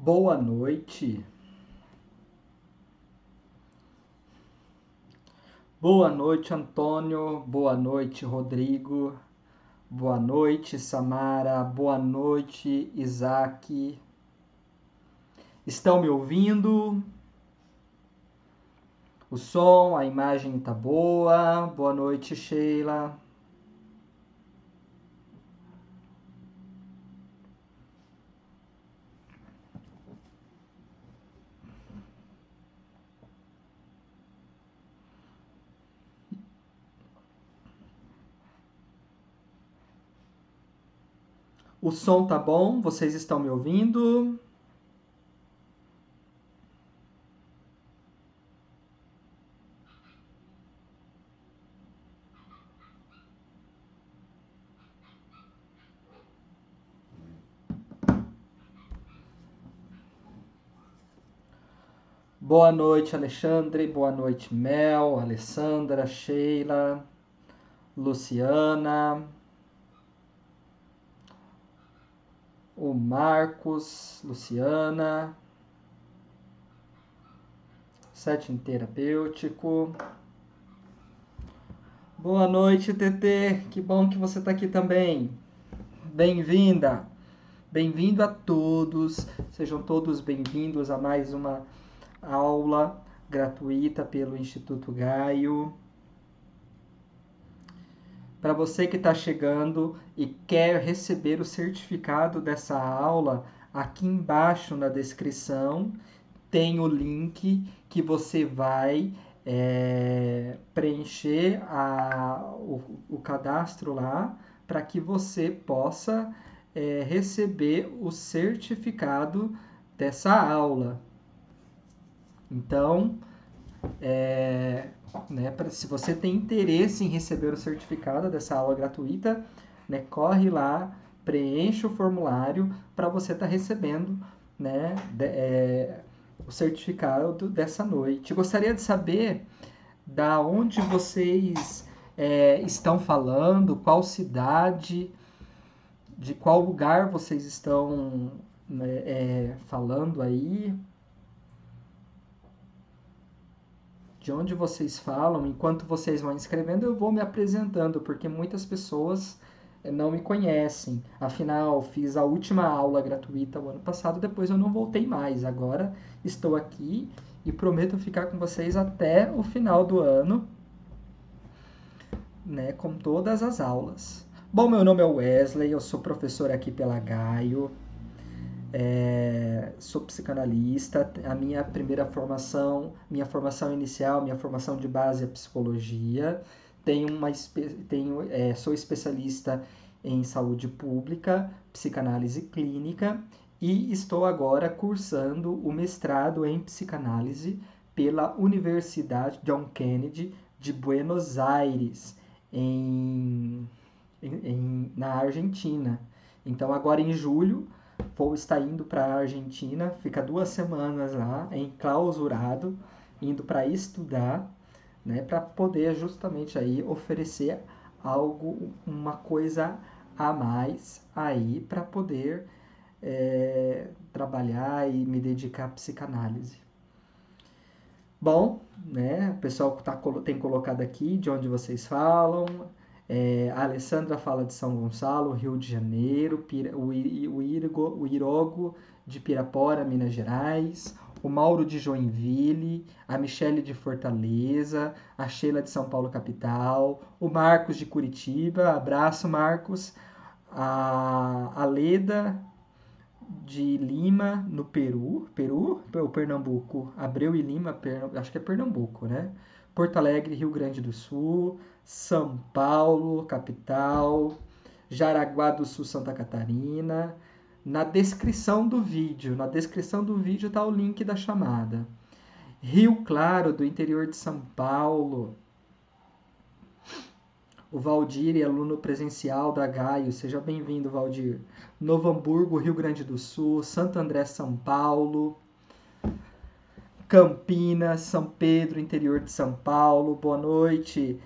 Boa noite. Boa noite, Antônio. Boa noite, Rodrigo. Boa noite, Samara. Boa noite, Isaac. Estão me ouvindo? O som, a imagem tá boa. Boa noite, Sheila. O som tá bom? Vocês estão me ouvindo? Boa noite, Alexandre. Boa noite, Mel, Alessandra, Sheila, Luciana, o Marcos, Luciana, setting terapêutico. Boa noite, TT. Que bom que você está aqui também. Bem-vinda. Bem-vindo a todos. Sejam todos bem-vindos a mais uma aula gratuita pelo Instituto Gaio. Para você que está chegando e quer receber o certificado dessa aula, aqui embaixo na descrição tem o link que você vai preencher o cadastro lá para que você possa receber o certificado dessa aula. Então, se você tem interesse em receber o certificado dessa aula gratuita, corre lá, preenche o formulário para você estar recebendo o certificado dessa noite. Gostaria de saber da onde vocês estão falando, qual cidade, de qual lugar vocês estão falando aí, de onde vocês falam. Enquanto vocês vão escrevendo, eu vou me apresentando, porque muitas pessoas não me conhecem. Afinal, fiz a última aula gratuita o ano passado, depois eu não voltei mais. Agora estou aqui e prometo ficar com vocês até o final do ano, com todas as aulas. Bom, meu nome é Wesley, eu sou professor aqui pela Gaio, sou psicanalista. A minha primeira formação, minha formação inicial, minha formação de base é psicologia. Sou especialista em saúde pública, psicanálise clínica e estou agora cursando o mestrado em psicanálise pela Universidade John Kennedy de Buenos Aires, na Argentina. Então, agora em julho, vou estar indo para a Argentina, fica 2 semanas lá, enclausurado, indo para estudar, para poder justamente aí oferecer algo, uma coisa a mais aí para poder trabalhar e me dedicar à psicanálise. Bom, o pessoal tem colocado aqui de onde vocês falam. A Alessandra fala de São Gonçalo, Rio de Janeiro, o Irogo de Pirapora, Minas Gerais, o Mauro de Joinville, a Michele de Fortaleza, a Sheila de São Paulo capital, o Marcos de Curitiba, abraço Marcos, a Leda de Lima, no Peru ou Pernambuco? Abreu e Lima, acho que é Pernambuco, né? Porto Alegre, Rio Grande do Sul, São Paulo, capital, Jaraguá do Sul, Santa Catarina. Na descrição do vídeo está o link da chamada. Rio Claro, do interior de São Paulo. O Valdir é aluno presencial da Gaio. Seja bem-vindo, Valdir. Novo Hamburgo, Rio Grande do Sul. Santo André, São Paulo. Campinas, São Pedro, interior de São Paulo. Boa noite.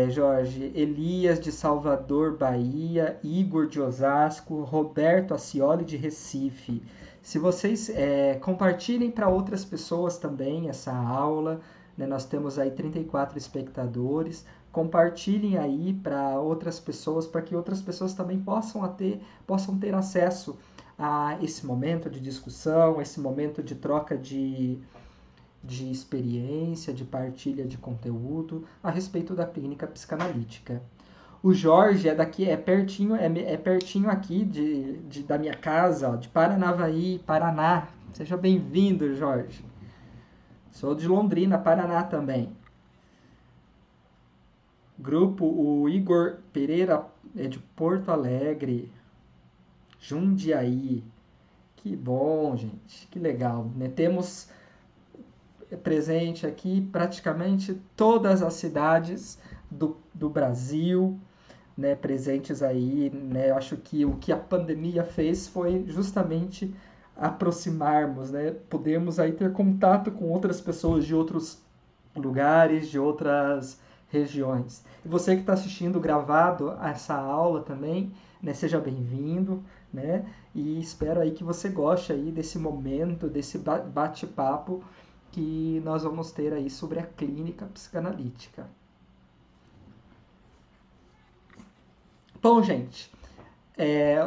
Jorge, Elias de Salvador, Bahia, Igor de Osasco, Roberto Acioli de Recife. Se vocês compartilhem para outras pessoas também essa aula, né? Nós temos aí 34 espectadores. Compartilhem aí para outras pessoas, para que outras pessoas também possam ter acesso a esse momento de discussão, esse momento de troca de experiência, de partilha de conteúdo a respeito da clínica psicanalítica. O Jorge é pertinho aqui da minha casa, ó, de Paranavaí, Paraná. Seja bem-vindo, Jorge. Sou de Londrina, Paraná também. Grupo, o Igor Pereira é de Porto Alegre, Jundiaí. Que bom, gente, que legal, né? Temos presente aqui praticamente todas as cidades do Brasil, né, presentes aí, né? Eu acho que o que a pandemia fez foi justamente aproximarmos, né? Podermos aí ter contato com outras pessoas de outros lugares, de outras regiões. E você que está assistindo gravado essa aula também, né, seja bem-vindo, né? E espero aí que você goste aí desse momento, desse bate-papo que nós vamos ter aí sobre a clínica psicanalítica. Bom, gente,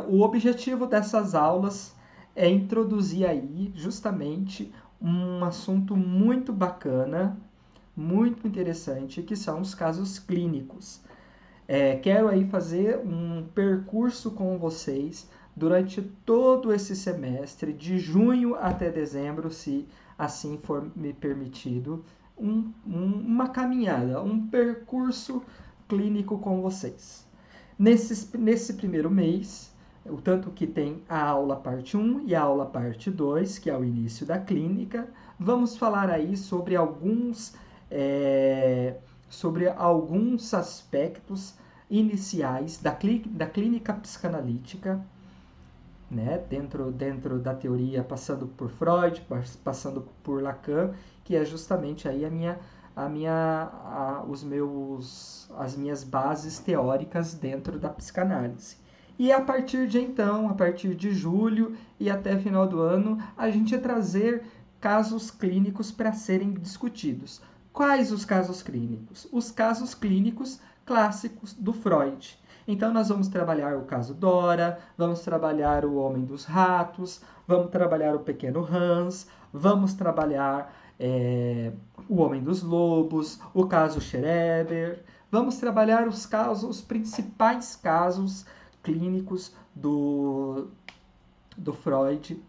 o objetivo dessas aulas é introduzir aí justamente um assunto muito bacana, muito interessante, que são os casos clínicos. Quero aí fazer um percurso com vocês durante todo esse semestre, de junho até dezembro, se assim for me permitido, uma caminhada, um percurso clínico com vocês. Nesse primeiro mês, o tanto que tem a aula parte 1 e a aula parte 2, que é o início da clínica, vamos falar aí sobre alguns aspectos iniciais da clínica psicanalítica, né? dentro da teoria, passando por Freud, passando por Lacan, que é justamente aí as minhas bases teóricas dentro da psicanálise. E a partir de então, a partir de julho e até final do ano, a gente trazer casos clínicos para serem discutidos. Quais os casos clínicos? Os casos clínicos clássicos do Freud. Então, nós vamos trabalhar o caso Dora, vamos trabalhar o Homem dos Ratos, vamos trabalhar o Pequeno Hans, vamos trabalhar o Homem dos Lobos, o caso Schreber, vamos trabalhar os principais casos clínicos do Freud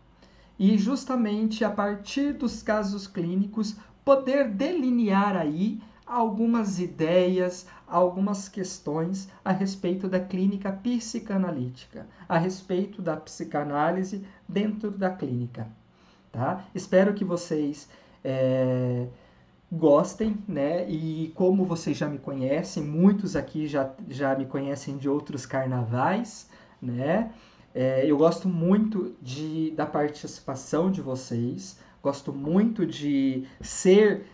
e justamente a partir dos casos clínicos poder delinear aí algumas ideias, algumas questões a respeito da clínica psicanalítica, a respeito da psicanálise dentro da clínica. Tá? Espero que vocês gostem, né? E como vocês já me conhecem, muitos aqui já me conhecem de outros carnavais, né? Eu gosto muito da participação de vocês, gosto muito de ser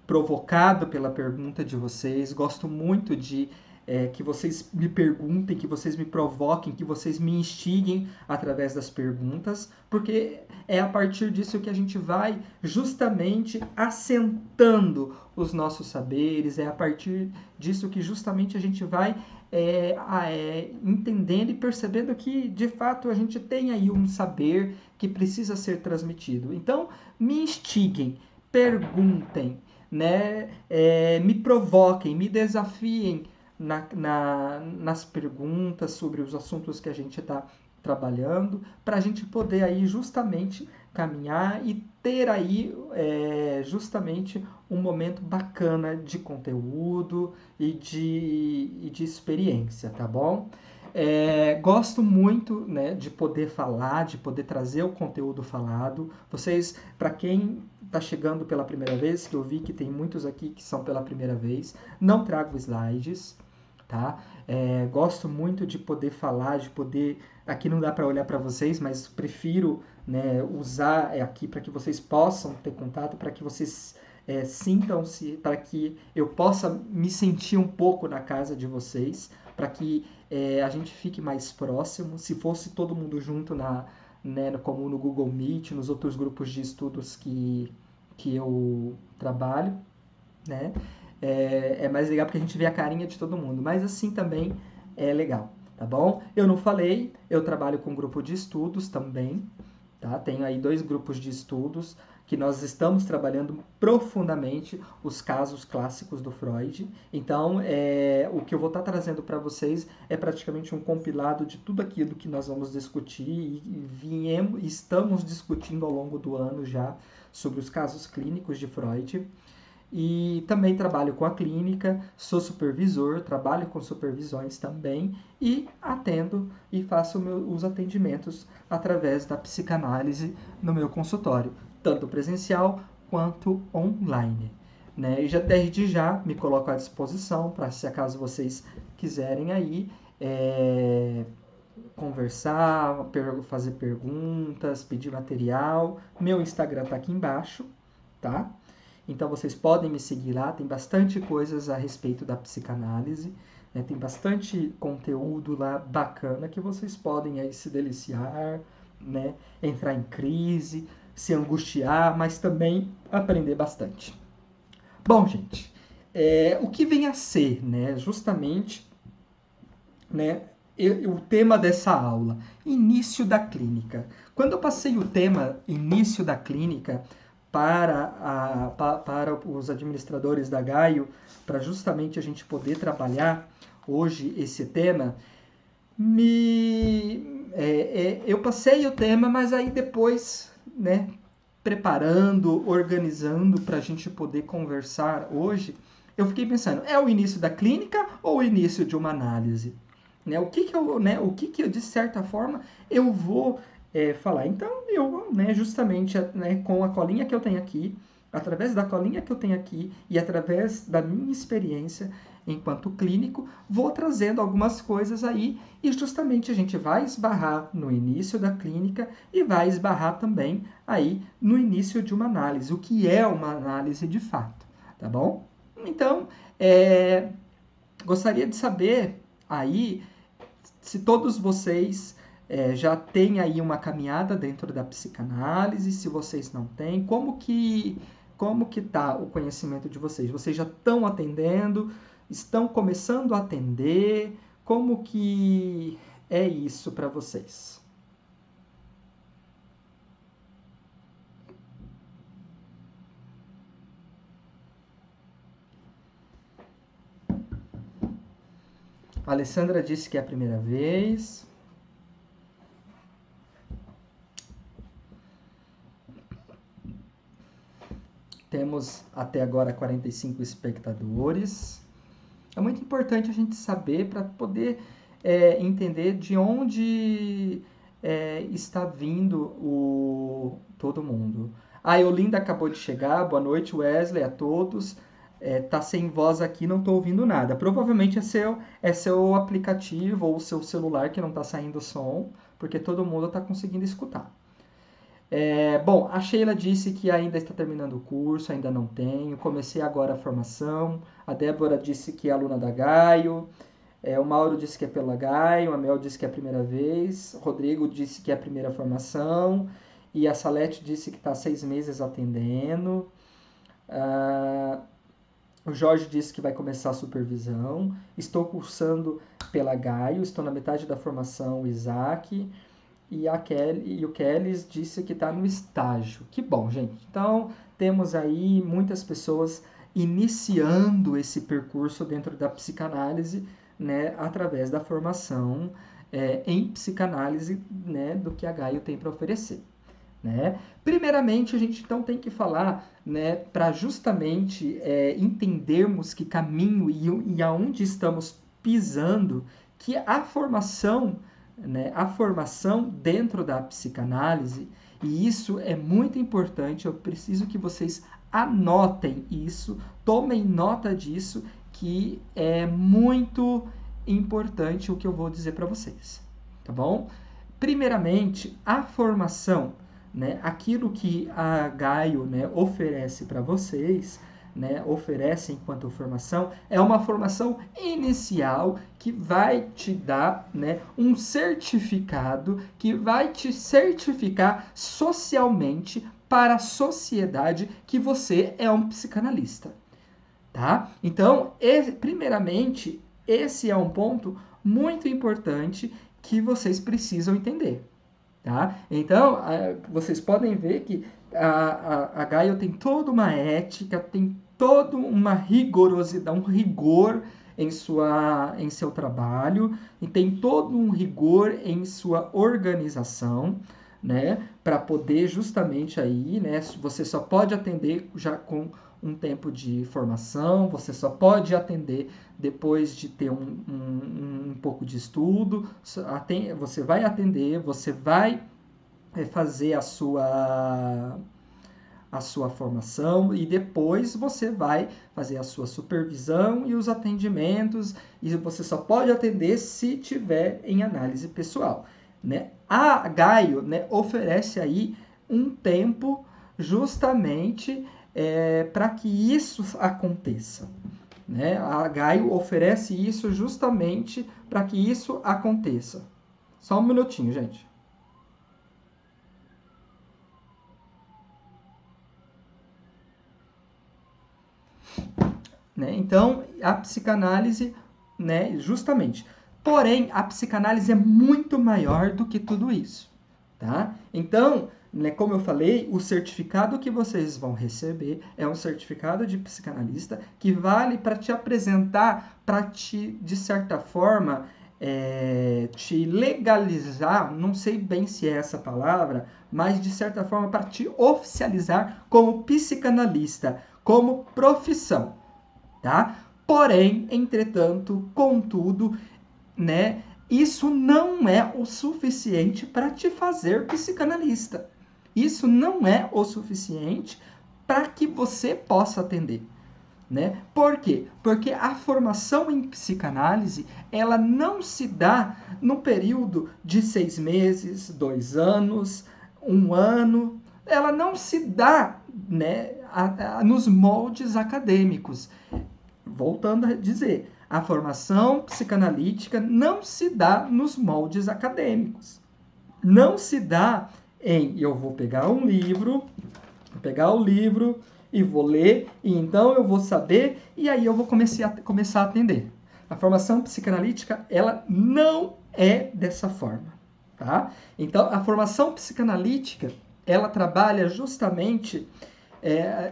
provocado pela pergunta de vocês, gosto muito de que vocês me perguntem, que vocês me provoquem, que vocês me instiguem através das perguntas, porque é a partir disso que a gente vai justamente assentando os nossos saberes, é a partir disso que justamente a gente vai entendendo e percebendo que, de fato, a gente tem aí um saber que precisa ser transmitido. Então, me instiguem, perguntem, né? Me provoquem, me desafiem nas perguntas sobre os assuntos que a gente está trabalhando, para a gente poder aí justamente caminhar e ter aí justamente um momento bacana de conteúdo e de experiência, tá bom? Gosto muito, né, de poder falar, de poder trazer o conteúdo falado. Vocês, para quem está chegando pela primeira vez, que eu vi que tem muitos aqui que são pela primeira vez, não trago slides, tá? Gosto muito de poder falar, de poder... Aqui não dá para olhar para vocês, mas prefiro, né, usar aqui para que vocês possam ter contato, para que vocês sintam-se, para que eu possa me sentir um pouco na casa de vocês, para que a gente fique mais próximo. Se fosse todo mundo junto né, como no Google Meet, nos outros grupos de estudos que eu trabalho, né? É mais legal porque a gente vê a carinha de todo mundo, mas assim também é legal, tá bom? Eu não falei, eu trabalho com grupo de estudos também, tá? Tenho aí 2 grupos de estudos que nós estamos trabalhando profundamente os casos clássicos do Freud. Então, o que eu vou estar trazendo para vocês é praticamente um compilado de tudo aquilo que nós vamos discutir e estamos discutindo ao longo do ano já sobre os casos clínicos de Freud. E também trabalho com a clínica, sou supervisor, trabalho com supervisões também e atendo e faço os atendimentos através da psicanálise no meu consultório, tanto presencial quanto online. Né? E já desde já me coloco à disposição para, se acaso vocês quiserem aí, conversar, fazer perguntas, pedir material. Meu Instagram está aqui embaixo, tá? Então vocês podem me seguir lá, tem bastante coisas a respeito da psicanálise, né? Tem bastante conteúdo lá bacana que vocês podem aí se deliciar, né? Entrar em crise, se angustiar, mas também aprender bastante. Bom, gente, o que vem a ser, né? Justamente, né? O tema dessa aula, início da clínica. Quando eu passei o tema início da clínica para os administradores da Gaio, para justamente a gente poder trabalhar hoje esse tema, eu passei o tema, mas aí depois, né, preparando, organizando para a gente poder conversar hoje, eu fiquei pensando, é o início da clínica ou o início de uma análise? Né, o que que eu, de certa forma, eu vou falar? Então, eu, né, justamente, né, com a colinha que eu tenho aqui, através da colinha que eu tenho aqui e através da minha experiência enquanto clínico, vou trazendo algumas coisas aí e justamente a gente vai esbarrar no início da clínica e vai esbarrar também aí no início de uma análise, o que é uma análise de fato, tá bom? Então, gostaria de saber aí se todos vocês já têm aí uma caminhada dentro da psicanálise, se vocês não têm, como que está o conhecimento de vocês? Vocês já estão atendendo? Estão começando a atender? Como que é isso para vocês? A Alessandra disse que é a primeira vez. Temos até agora 45 espectadores. É muito importante a gente saber para poder entender de onde está vindo todo mundo. A Eolinda acabou de chegar. Boa noite, Wesley, a todos. Tá sem voz aqui, não estou ouvindo nada. Provavelmente é seu aplicativo ou seu celular que não está saindo som, porque todo mundo está conseguindo escutar. Bom, a Sheila disse que ainda está terminando o curso, ainda não tenho. Comecei agora a formação. A Débora disse que é aluna da Gaio. O Mauro disse que é pela Gaio. A Mel disse que é a primeira vez. O Rodrigo disse que é a primeira formação. E a Salete disse que está há 6 meses atendendo. O Jorge disse que vai começar a supervisão. Estou cursando pela Gaio. Estou na metade da formação, Isaac. E o Kelly disse que está no estágio. Que bom, gente. Então, temos aí muitas pessoas iniciando esse percurso dentro da psicanálise, né, através da formação em psicanálise, né, do que a Gaio tem para oferecer. Né? Primeiramente, a gente então tem que falar, né, para justamente entendermos que caminho e aonde estamos pisando, que a formação, né, a formação dentro da psicanálise, e isso é muito importante, eu preciso que vocês anotem isso, tomem nota disso, que é muito importante o que eu vou dizer para vocês, tá bom? Primeiramente, a formação, né, aquilo que a Gaio, né, oferece para vocês, né, oferece enquanto formação, é uma formação inicial que vai te dar, né, um certificado que vai te certificar socialmente para a sociedade que você é um psicanalista, tá? Então, primeiramente, esse é um ponto muito importante que vocês precisam entender. Tá? Então, vocês podem ver que a Gaio tem toda uma ética, tem toda uma rigorosidade, um rigor em seu trabalho, e tem todo um rigor em sua organização, né? Para poder justamente aí, né? Você só pode atender já com um tempo de formação, você só pode atender depois de ter um pouco de estudo, você vai atender, você vai fazer a sua formação e depois você vai fazer a sua supervisão e os atendimentos, e você só pode atender se tiver em análise pessoal, né? A Gaio, né, oferece aí um tempo justamente para que isso aconteça, né? A Gaio oferece isso justamente para que isso aconteça. Só um minutinho, gente. Né? Então, a psicanálise, né, justamente. Porém, a psicanálise é muito maior do que tudo isso. Tá? Então, né, como eu falei, o certificado que vocês vão receber é um certificado de psicanalista que vale para te apresentar, para te, de certa forma, te legalizar, não sei bem se é essa palavra, mas de certa forma para te oficializar como psicanalista, como profissão, tá? Porém, entretanto, contudo, né, isso não é o suficiente para te fazer psicanalista. Isso não é o suficiente para que você possa atender. Né? Por quê? Porque a formação em psicanálise, ela não se dá num período de 6 meses, 2 anos, 1 ano. Ela não se dá, né, nos moldes acadêmicos. Voltando a dizer, a formação psicanalítica não se dá nos moldes acadêmicos. Não se dá em eu vou pegar um livro, pegar o livro e vou ler, e então eu vou saber, e aí eu vou começar a atender. A formação psicanalítica, ela não é dessa forma, tá? Então, a formação psicanalítica, ela trabalha justamente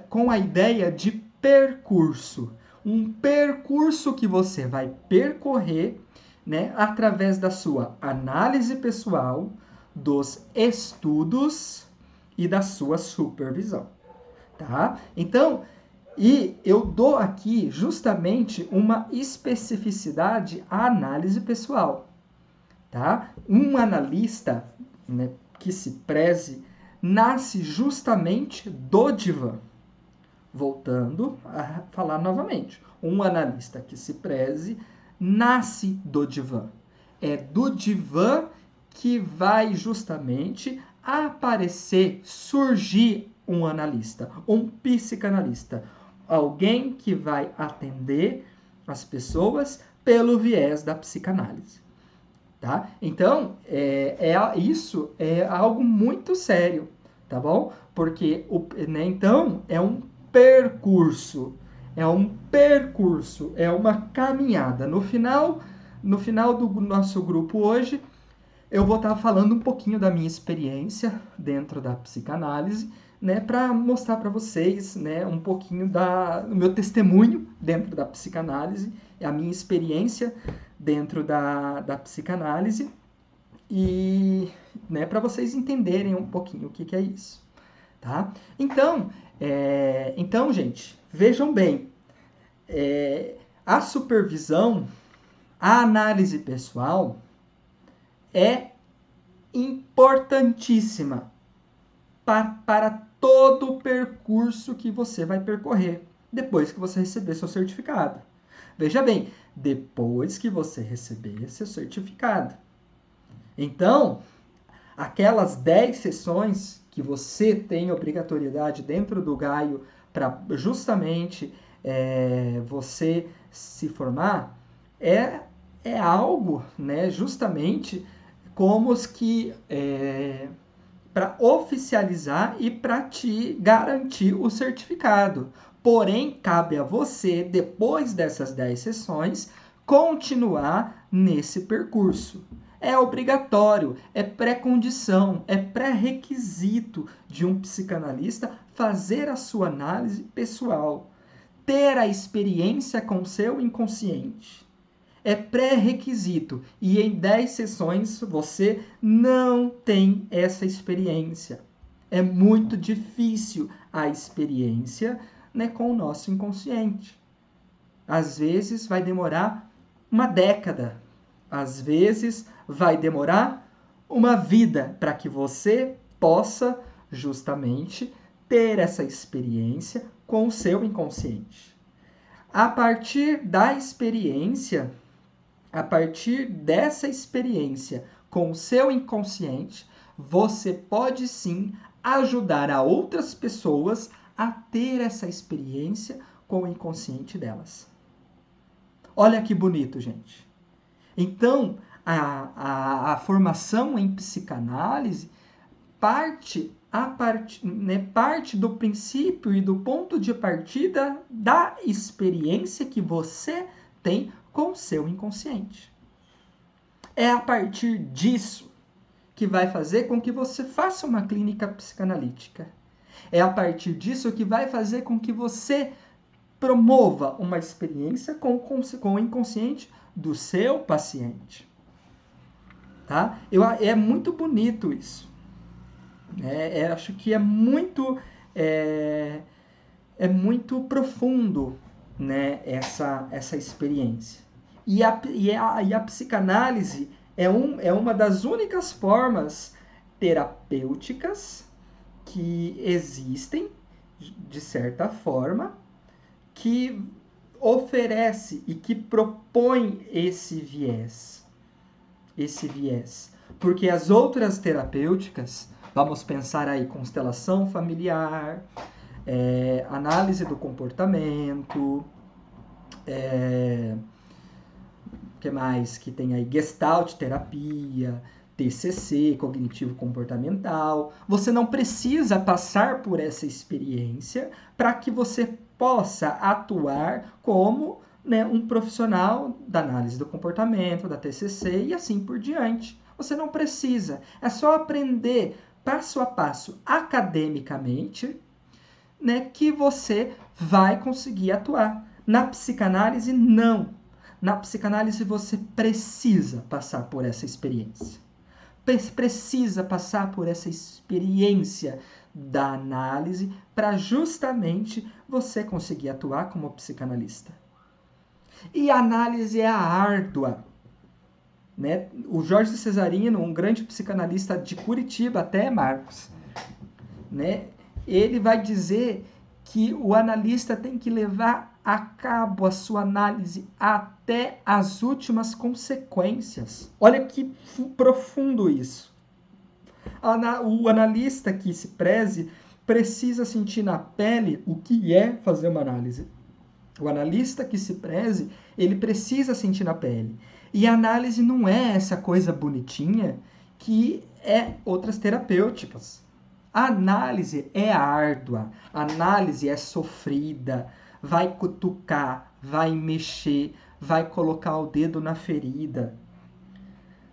com a ideia de percurso. Um percurso que você vai percorrer, né, através da sua análise pessoal, dos estudos e da sua supervisão, tá? Então, e eu dou aqui justamente uma especificidade à análise pessoal, tá? Um analista, né, que se preze nasce justamente do divã. Voltando a falar novamente, um analista que se preze nasce do divã. É do divã que vai justamente aparecer, surgir um analista, um psicanalista, alguém que vai atender as pessoas pelo viés da psicanálise. Tá? Então, isso é algo muito sério, tá bom? Porque, né, então, é um percurso, é uma caminhada. No final do nosso grupo hoje, eu vou estar falando um pouquinho da minha experiência dentro da psicanálise, né, para mostrar para vocês, né, um pouquinho do meu testemunho dentro da psicanálise, a minha experiência dentro da psicanálise, e, né, para vocês entenderem um pouquinho o que é isso, tá? Então, gente, vejam bem, a supervisão, a análise pessoal é importantíssima para todo o percurso que você vai percorrer depois que você receber seu certificado. Veja bem, depois que você receber seu certificado. Então, aquelas 10 sessões que você tem obrigatoriedade dentro do Gaio para justamente você se formar, é algo, né, justamente como os que para oficializar e para te garantir o certificado. Porém, cabe a você, depois dessas 10 sessões, continuar nesse percurso. É obrigatório, é pré-condição, é pré-requisito de um psicanalista fazer a sua análise pessoal, ter a experiência com seu inconsciente. É pré-requisito e em 10 sessões você não tem essa experiência. É muito difícil a experiência, né, com o nosso inconsciente. Às vezes vai demorar uma década, às vezes vai demorar uma vida para que você possa justamente ter essa experiência com o seu inconsciente. A partir da experiência, a partir dessa experiência com o seu inconsciente, você pode sim ajudar a outras pessoas a ter essa experiência com o inconsciente delas. Olha que bonito, gente. Então, a formação em psicanálise parte do princípio e do ponto de partida da experiência que você tem com o seu inconsciente. É a partir disso que vai fazer com que você faça uma clínica psicanalítica. É a partir disso que vai fazer com que você promova uma experiência com o inconsciente do seu paciente. Tá? É muito bonito isso. Acho que é muito profundo, né, essa experiência. E a psicanálise é uma das únicas formas terapêuticas que existem, de certa forma, que oferece e que propõe esse viés. Porque as outras terapêuticas, vamos pensar aí, constelação familiar, análise do comportamento, que mais que tem aí? Gestalt terapia, TCC, cognitivo comportamental. Você não precisa passar por essa experiência para que você possa atuar como, né, um profissional da análise do comportamento, da TCC e assim por diante. Você não precisa. É só aprender passo a passo academicamente, né, que você vai conseguir atuar. Na psicanálise, não. Na psicanálise, você precisa passar por essa experiência. Precisa passar por essa experiência da análise para justamente você conseguir atuar como psicanalista. E a análise é árdua. Né? O Jorge Cesarino, um grande psicanalista de Curitiba, até, Marcos, né? Ele vai dizer que o analista tem que levar a cabo a sua análise até as últimas consequências. Olha que profundo isso. O analista que se preze precisa sentir na pele o que é fazer uma análise. O analista que se preze, ele precisa sentir na pele. E a análise não é essa coisa bonitinha que é outras terapêuticas. A análise é árdua, a análise é sofrida, vai cutucar, vai mexer, vai colocar o dedo na ferida.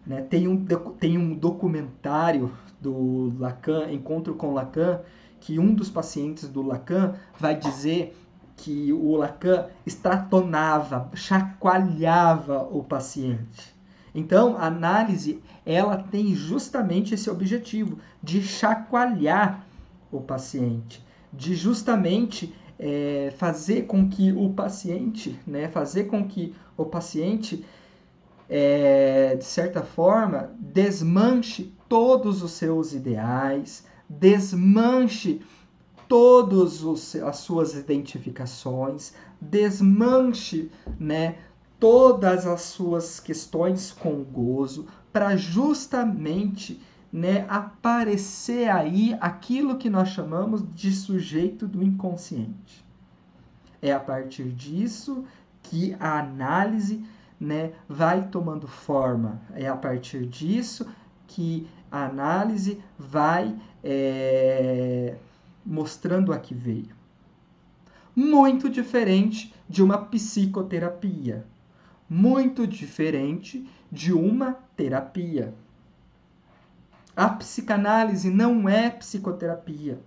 Né? Tem um documentário do Lacan, Encontro com Lacan, que um dos pacientes do Lacan vai dizer que o Lacan estratonava, chacoalhava o paciente. Então, a análise, ela tem justamente esse objetivo de chacoalhar o paciente, de justamente fazer com que o paciente, de certa forma, desmanche todos os seus ideais, desmanche todas as suas identificações, desmanche, né, todas as suas questões com gozo, para justamente, né, aparecer aí aquilo que nós chamamos de sujeito do inconsciente. É a partir disso que a análise, né, vai tomando forma. É a partir disso que a análise vai mostrando a que veio. Muito diferente de uma psicoterapia. Muito diferente de uma terapia. A psicanálise não é psicoterapia.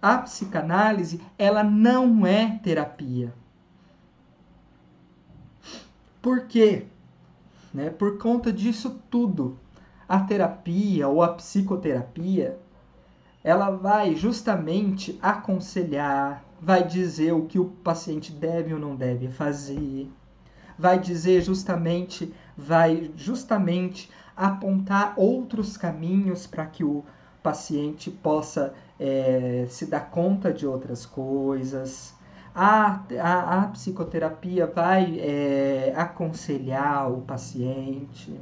A psicanálise, ela não é terapia. Por quê? Né? Por conta disso tudo, a terapia ou a psicoterapia, ela vai justamente aconselhar, vai dizer o que o paciente deve ou não deve fazer, vai justamente apontar outros caminhos para que o paciente possa se dar conta de outras coisas. A psicoterapia vai aconselhar o paciente,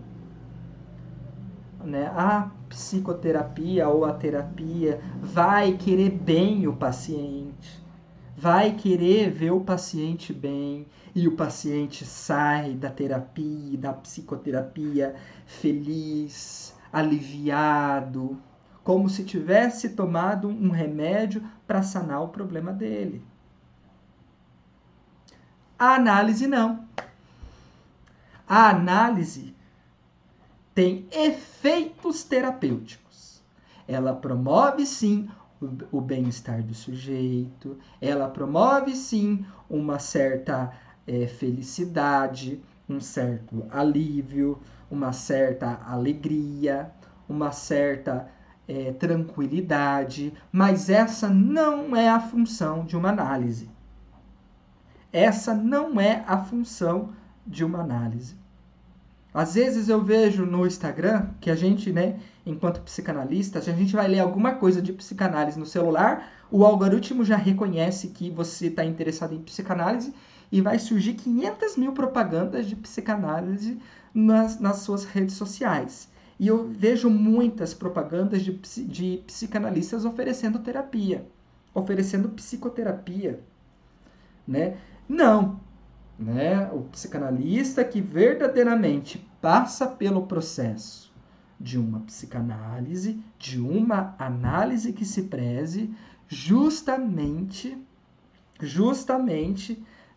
né? A psicoterapia ou a terapia vai querer bem o paciente, vai querer ver o paciente bem, e o paciente sai da terapia, da psicoterapia feliz, aliviado, como se tivesse tomado um remédio para sanar o problema dele. A análise não. A análise tem efeitos terapêuticos. Ela promove, sim, o bem-estar do sujeito, ela promove, sim, uma certa felicidade, um certo alívio, uma certa alegria, uma certa tranquilidade, mas essa não é a função de uma análise. Essa não é a função de uma análise. Às vezes eu vejo no Instagram que a gente, né, enquanto psicanalista, se a gente vai ler alguma coisa de psicanálise no celular, o algoritmo já reconhece que você está interessado em psicanálise e vai surgir 500 mil propagandas de psicanálise nas suas redes sociais. E eu vejo muitas propagandas de psicanalistas oferecendo terapia, oferecendo psicoterapia, né? Não, né? O psicanalista que verdadeiramente passa pelo processo de uma psicanálise, de uma análise que se preze, justamente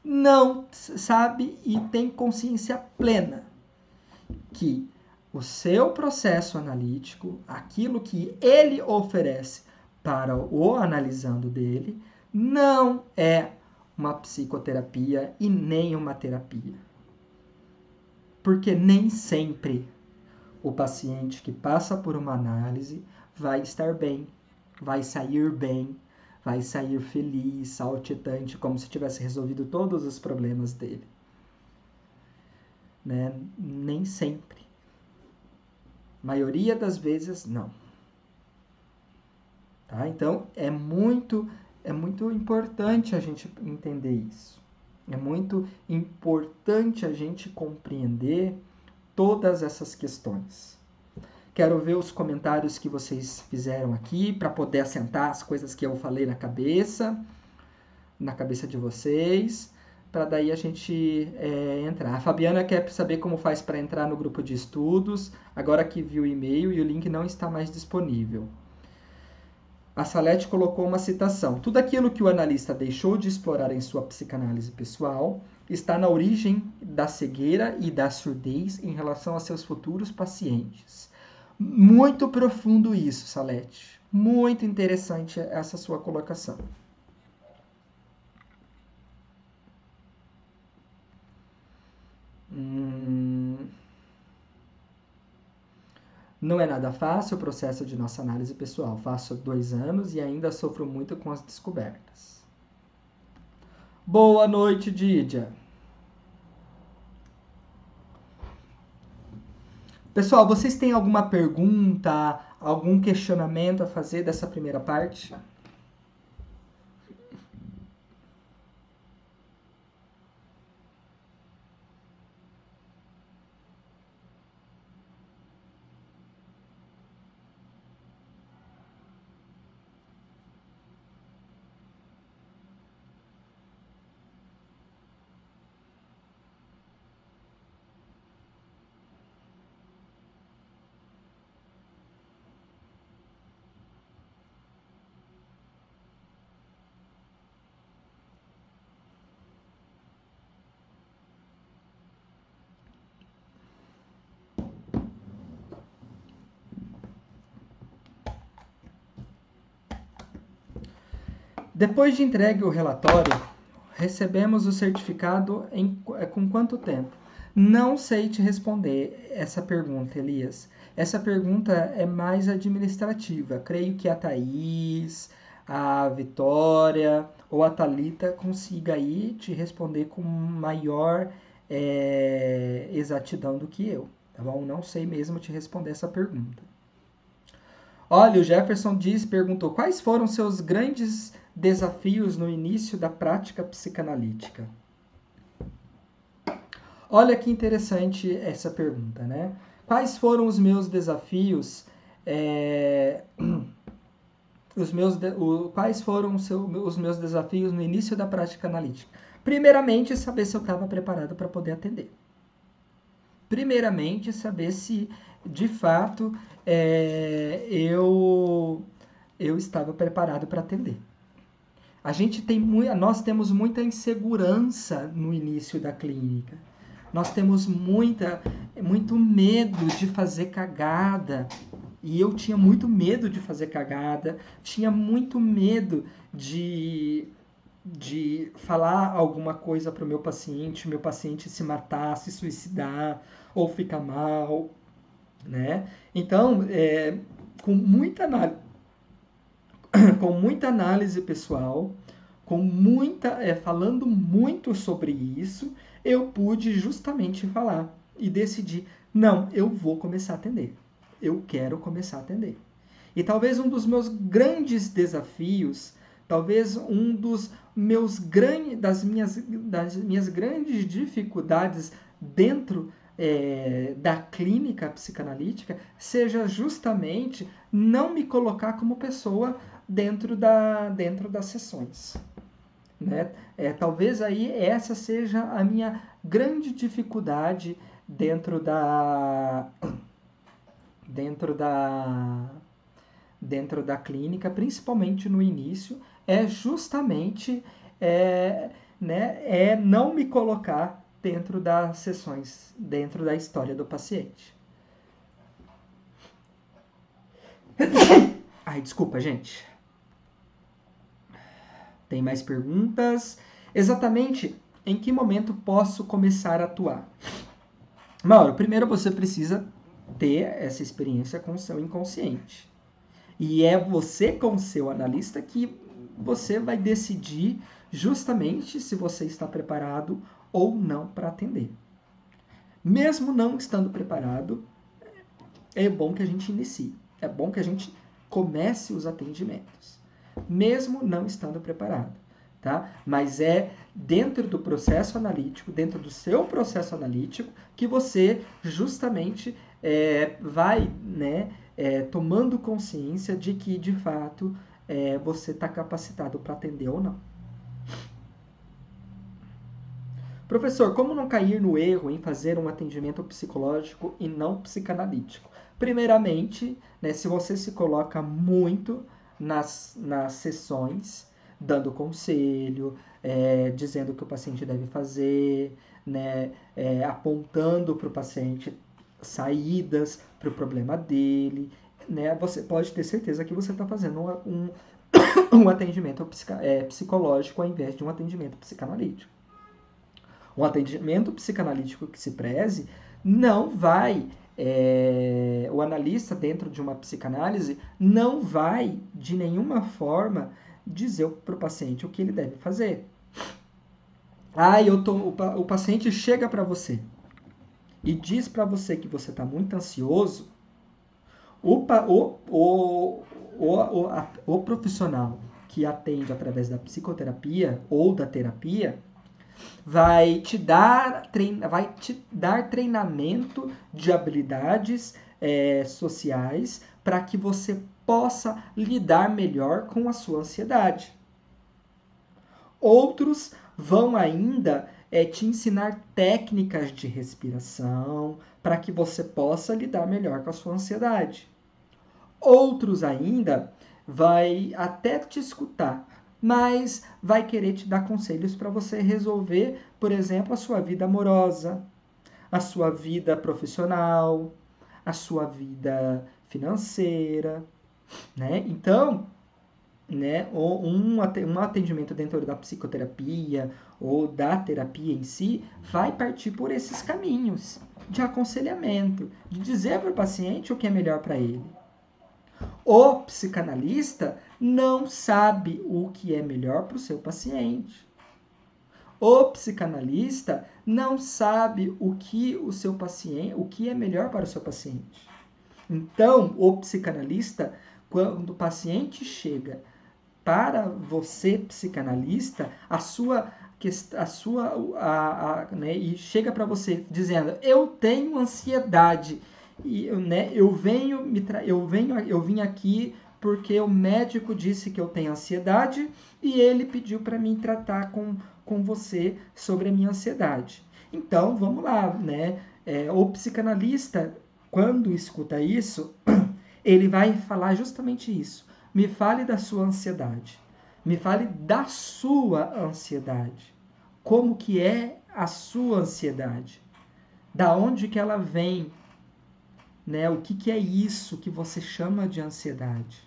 não sabe e tem consciência plena que o seu processo analítico, aquilo que ele oferece para o analisando dele, não é uma psicoterapia e nem uma terapia. Porque nem sempre o paciente que passa por uma análise vai estar bem, vai sair feliz, saltitante, como se tivesse resolvido todos os problemas dele. Né? Nem sempre. Maioria das vezes, não. Tá? Então, é muito importante a gente entender isso. É muito importante a gente compreender todas essas questões. Quero ver os comentários que vocês fizeram aqui para poder assentar as coisas que eu falei na cabeça de vocês, para daí a gente entrar. A Fabiana quer saber como faz para entrar no grupo de estudos, agora que viu o e-mail e o link não está mais disponível. A Salete colocou uma citação. Tudo aquilo que o analista deixou de explorar em sua psicanálise pessoal está na origem da cegueira e da surdez em relação a seus futuros pacientes. Muito profundo isso, Salete. Muito interessante essa sua colocação. Não é nada fácil o processo de nossa análise pessoal. Faço 2 anos e ainda sofro muito com as descobertas. Boa noite, Dídia. Pessoal, vocês têm alguma pergunta, algum questionamento a fazer dessa primeira parte? Depois de entregue o relatório, recebemos o certificado com quanto tempo? Não sei te responder essa pergunta, Elias. Essa pergunta é mais administrativa. Creio que a Thaís, a Vitória ou a Thalita consiga aí te responder com maior exatidão do que eu, tá bom? Não sei mesmo te responder essa pergunta. Olha, o Jefferson perguntou, quais foram seus grandes desafios no início da prática psicanalítica? Olha que interessante essa pergunta, né? Quais foram os meus desafios? Quais foram os meus desafios no início da prática analítica? Primeiramente, saber se eu estava preparado para poder atender. Primeiramente, saber se de fato eu estava preparado para atender. Nós temos muita insegurança no início da clínica. Nós temos muito medo de fazer cagada. E eu tinha muito medo de fazer cagada, tinha muito medo de falar alguma coisa para o meu paciente se matar, se suicidar ou ficar mal, né? Então, com muita análise pessoal, falando muito sobre isso, eu pude justamente falar e decidir, não, eu vou começar a atender. Eu quero começar a atender. E talvez um dos meus grandes desafios, talvez das minhas grandes dificuldades dentro da clínica psicanalítica, seja justamente não me colocar como pessoa dentro das sessões. Né? Talvez aí essa seja a minha grande dificuldade dentro da clínica, principalmente no início, é justamente não me colocar dentro das sessões, dentro da história do paciente. Ai, desculpa, gente. Tem mais perguntas? Exatamente em que momento posso começar a atuar? Mauro, primeiro você precisa ter essa experiência com o seu inconsciente. E é você, com o seu analista, que você vai decidir justamente se você está preparado ou não para atender. Mesmo não estando preparado, é bom que a gente inicie. É bom que a gente comece os atendimentos. Mesmo não estando preparado. Tá? Mas é dentro do processo analítico, dentro do seu processo analítico, que você justamente vai tomando consciência de que, de fato, você está capacitado para atender ou não. Professor, como não cair no erro em fazer um atendimento psicológico e não psicanalítico? Primeiramente, se você se coloca muito nas sessões, dando conselho, dizendo o que o paciente deve fazer, apontando para o paciente saídas para o problema dele, você pode ter certeza que você está fazendo um atendimento psicológico ao invés de um atendimento psicanalítico. Um atendimento psicanalítico que se preze não vai... o analista dentro de uma psicanálise não vai de nenhuma forma dizer para o paciente o que ele deve fazer. O paciente chega para você e diz para você que você está muito ansioso. O profissional que atende através da psicoterapia ou da terapia vai te dar treinamento de habilidades sociais para que você possa lidar melhor com a sua ansiedade. Outros vão ainda te ensinar técnicas de respiração para que você possa lidar melhor com a sua ansiedade. Outros ainda vai até te escutar, mas vai querer te dar conselhos para você resolver, por exemplo, a sua vida amorosa, a sua vida profissional, a sua vida financeira, né? Então, né, ou um atendimento dentro da psicoterapia ou da terapia em si, vai partir por esses caminhos de aconselhamento, de dizer para o paciente o que é melhor para ele. O psicanalista não sabe o que é melhor para o seu paciente. O psicanalista não sabe o que o seu paciente, o que é melhor para o seu paciente. Então, o psicanalista, quando o paciente chega para você, psicanalista, né, e chega para você dizendo: eu tenho ansiedade e né, eu vim aqui porque o médico disse que eu tenho ansiedade e ele pediu para mim tratar com você sobre a minha ansiedade. Então, vamos lá, né? O psicanalista, quando escuta isso, ele vai falar justamente isso. Me fale da sua ansiedade. Me fale da sua ansiedade. Como que é a sua ansiedade? Da onde que ela vem? Né? O que que é isso que você chama de ansiedade?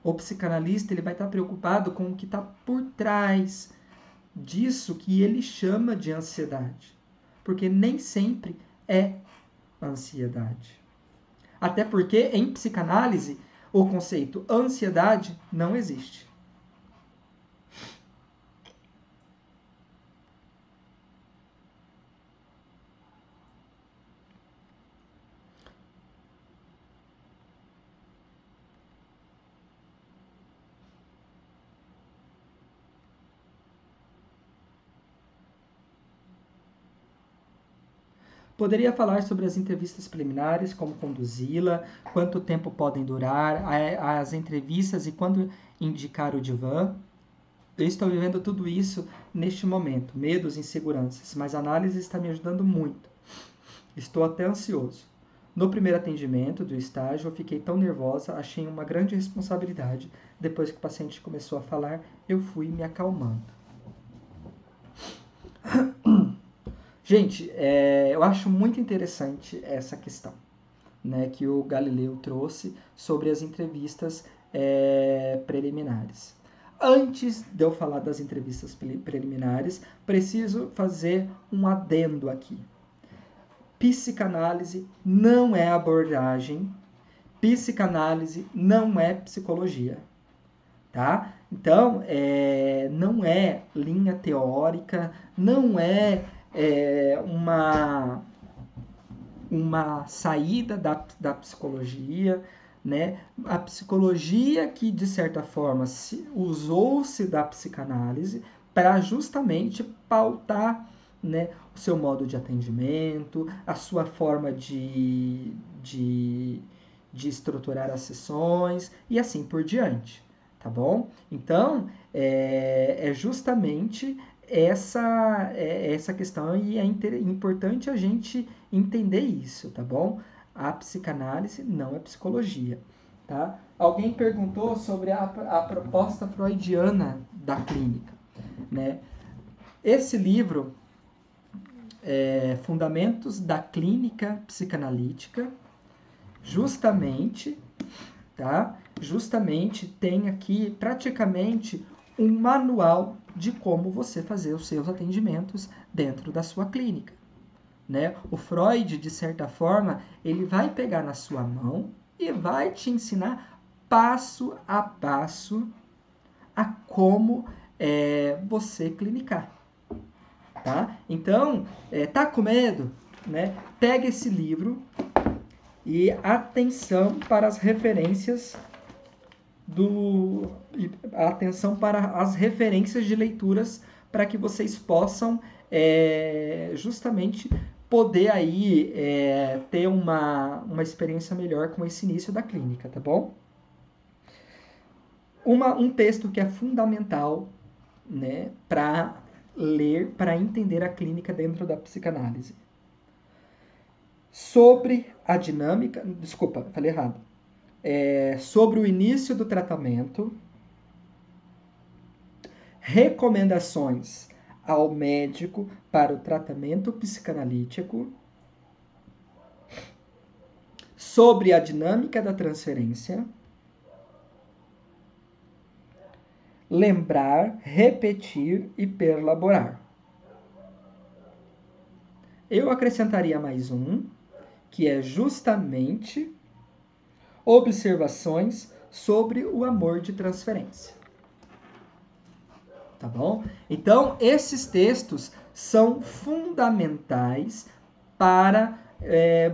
O psicanalista ele vai estar preocupado com o que está por trás disso que ele chama de ansiedade. Porque nem sempre é ansiedade. Até porque, em psicanálise, o conceito ansiedade não existe. Poderia falar sobre as entrevistas preliminares, como conduzi-la, quanto tempo podem durar, as entrevistas e quando indicar o divã. Eu estou vivendo tudo isso neste momento, medos, inseguranças, mas a análise está me ajudando muito. Estou até ansioso. No primeiro atendimento do estágio, eu fiquei tão nervosa, achei uma grande responsabilidade. Depois que o paciente começou a falar, eu fui me acalmando. Gente, eu acho muito interessante essa questão, né, que o Galileu trouxe sobre as entrevistas preliminares. Antes de eu falar das entrevistas preliminares, preciso fazer um adendo aqui. Psicanálise não é abordagem, psicanálise não é psicologia, tá? Então, não é linha teórica, não é, uma saída da psicologia, né? A psicologia que, de certa forma, usou-se da psicanálise para justamente pautar, né, o seu modo de atendimento, a sua forma de estruturar as sessões e assim por diante, tá bom? Então, justamente essa questão e é importante a gente entender isso, tá bom? A psicanálise não é psicologia, tá? Alguém perguntou sobre a proposta freudiana da clínica, né? Esse livro, Fundamentos da Clínica Psicanalítica, justamente, tá? Justamente tem aqui praticamente um manual de como você fazer os seus atendimentos dentro da sua clínica, né? O Freud, de certa forma, ele vai pegar na sua mão e vai te ensinar passo a passo a como você clinicar, tá? Então, tá com medo, né? Pega esse livro e atenção para as referências atenção para as referências de leituras para que vocês possam justamente poder aí ter uma experiência melhor com esse início da clínica, tá bom? Um texto que é fundamental, né, para ler, para entender a clínica dentro da psicanálise. Sobre a dinâmica, desculpa, falei errado. Sobre o início do tratamento, recomendações ao médico para o tratamento psicanalítico, sobre a dinâmica da transferência, lembrar, repetir e perlaborar. Eu acrescentaria mais um, que é justamente observações sobre o amor de transferência. Tá bom? Então, esses textos são fundamentais para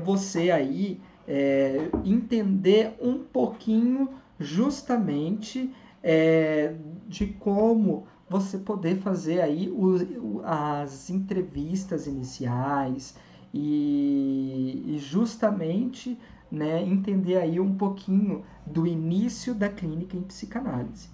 você aí entender um pouquinho justamente de como você poder fazer aí as entrevistas iniciais e justamente, né, entender aí um pouquinho do início da clínica em psicanálise.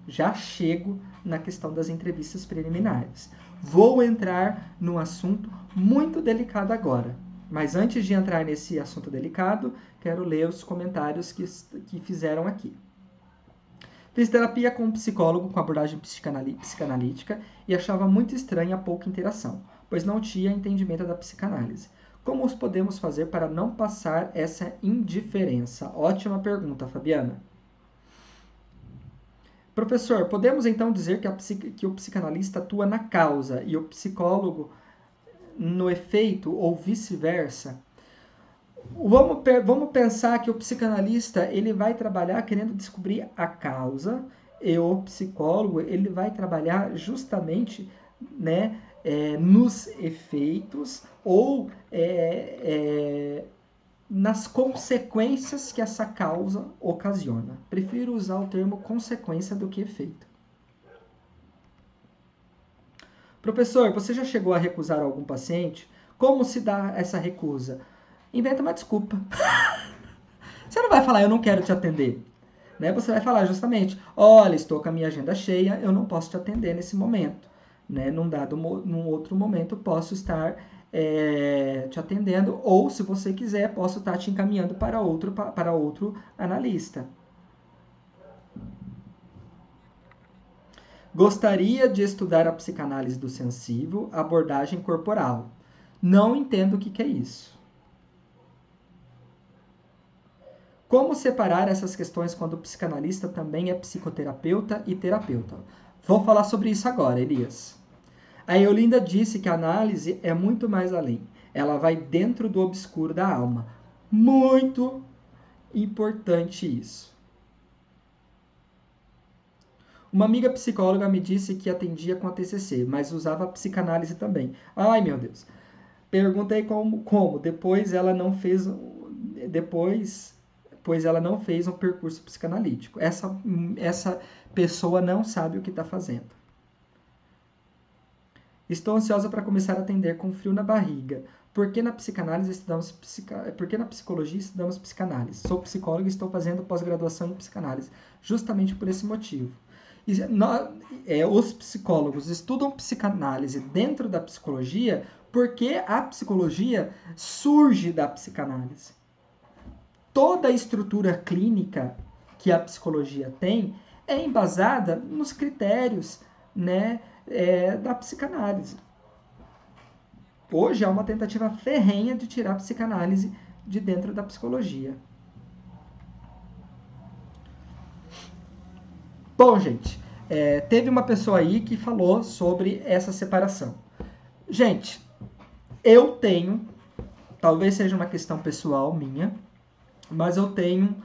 Já chego na questão das entrevistas preliminares. Vou entrar num assunto muito delicado agora. Mas antes de entrar nesse assunto delicado, quero ler os comentários que fizeram aqui. Fiz terapia com um psicólogo com abordagem psicanalítica e achava muito estranha a pouca interação, pois não tinha entendimento da psicanálise. Como os podemos fazer para não passar essa indiferença? Ótima pergunta, Fabiana. Professor, podemos então dizer que o psicanalista atua na causa e o psicólogo no efeito ou vice-versa? Vamos pensar que o psicanalista ele vai trabalhar querendo descobrir a causa e o psicólogo ele vai trabalhar justamente, né, nos efeitos ou nas consequências que essa causa ocasiona. Prefiro usar o termo consequência do que efeito. Professor, você já chegou a recusar algum paciente? Como se dá essa recusa? Inventa uma desculpa. Você não vai falar, eu não quero te atender. Né? Você vai falar justamente, olha, estou com a minha agenda cheia, eu não posso te atender nesse momento. Né? Num outro momento, posso estar te atendendo, ou se você quiser, posso estar te encaminhando para outro analista. Gostaria de estudar a psicanálise do sensível, abordagem corporal. Não entendo o que é isso. Como separar essas questões quando o psicanalista também é psicoterapeuta e terapeuta? Vou falar sobre isso agora, Elias. A Eolinda disse que a análise é muito mais além. Ela vai dentro do obscuro da alma. Muito importante isso. Uma amiga psicóloga me disse que atendia com a TCC, mas usava a psicanálise também. Ai, meu Deus. Perguntei como. Depois ela não fez. Pois ela não fez um percurso psicanalítico. Essa pessoa não sabe o que está fazendo. Estou ansiosa para começar a atender com frio na barriga. Por que na psicanálise estudamos Por que na psicologia estudamos psicanálise? Sou psicóloga e estou fazendo pós-graduação em psicanálise, justamente por esse motivo. Os psicólogos estudam psicanálise dentro da psicologia porque a psicologia surge da psicanálise. Toda a estrutura clínica que a psicologia tem é embasada nos critérios, né, da psicanálise. Hoje há uma tentativa ferrenha de tirar a psicanálise de dentro da psicologia. Bom, gente, teve uma pessoa aí que falou sobre essa separação. Gente, eu tenho, talvez seja uma questão pessoal minha, mas eu tenho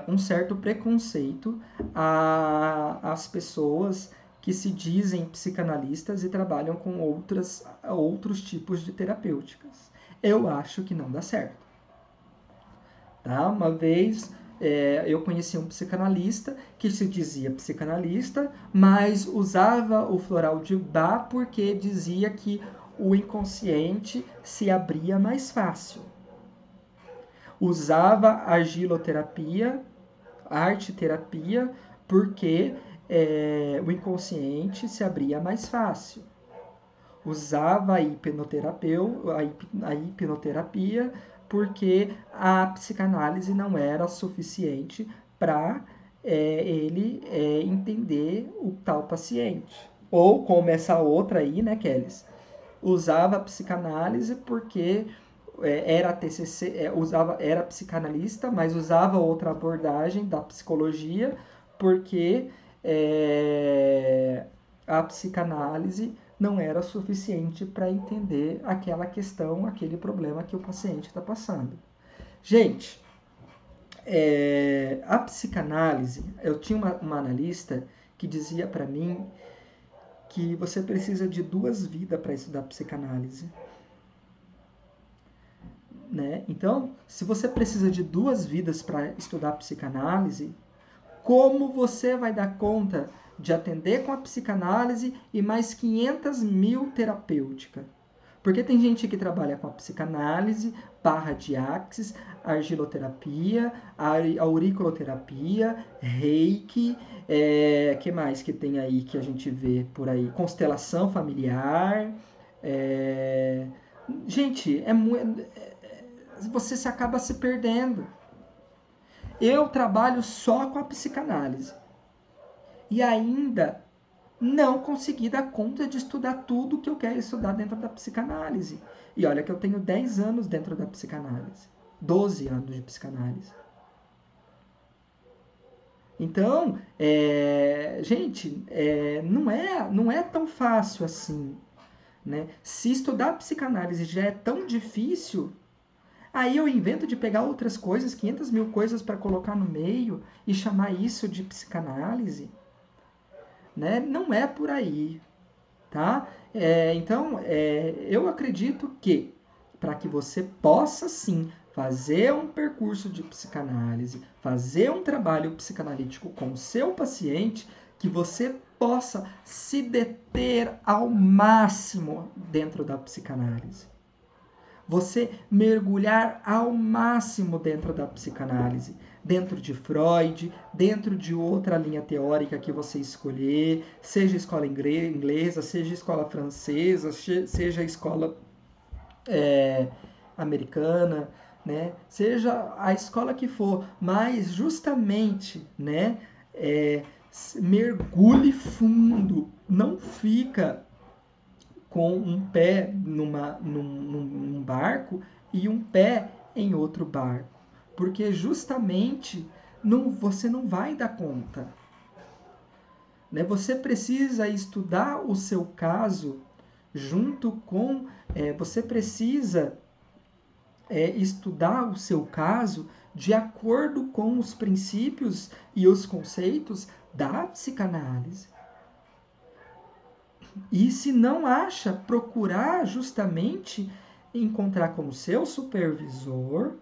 um certo preconceito às pessoas que se dizem psicanalistas e trabalham com outros tipos de terapêuticas. Eu acho que não dá certo. Tá? Uma vez eu conheci um psicanalista que se dizia psicanalista, mas usava o floral de Bach porque dizia que o inconsciente se abria mais fácil. Usava a argiloterapia, arte-terapia, porque o inconsciente se abria mais fácil. Usava a hipnoterapia porque a psicanálise não era suficiente para ele entender o tal paciente. Ou como essa outra aí, né, Kelly? Usava a psicanálise porque era TCC, era psicanalista, mas usava outra abordagem da psicologia porque a psicanálise não era suficiente para entender aquela questão, aquele problema que o paciente está passando. Gente, a psicanálise, eu tinha uma analista que dizia para mim que você precisa de 2 vidas para estudar psicanálise. Né? Então, se você precisa de 2 vidas para estudar psicanálise, como você vai dar conta de atender com a psicanálise e mais 500 mil terapêutica? Porque tem gente que trabalha com a psicanálise, barra de axis, argiloterapia, auriculoterapia, reiki, que mais que tem aí que a gente vê por aí? Constelação familiar. Gente, você se acaba se perdendo. Eu trabalho só com a psicanálise. E ainda não consegui dar conta de estudar tudo que eu quero estudar dentro da psicanálise. E olha que eu tenho 10 anos dentro da psicanálise. 12 anos de psicanálise. Então, gente, não é tão fácil assim. Né? Se estudar psicanálise já é tão difícil, aí eu invento de pegar outras coisas, 500 mil coisas para colocar no meio e chamar isso de psicanálise. Né? Não é por aí. Tá? Então, eu acredito que para que você possa sim fazer um percurso de psicanálise, fazer um trabalho psicanalítico com o seu paciente, que você possa se deter ao máximo dentro da psicanálise. Você mergulhar ao máximo dentro da psicanálise, dentro de Freud, dentro de outra linha teórica que você escolher, seja escola inglesa, seja escola francesa, seja escola americana, né? Seja a escola que for, mas justamente, né, mergulhe fundo, não fica com um pé num barco e um pé em outro barco. Porque justamente você não vai dar conta. Né? Você precisa estudar o seu caso junto com... você precisa estudar o seu caso de acordo com os princípios e os conceitos da psicanálise. E se não acha, procurar justamente encontrar com o seu supervisor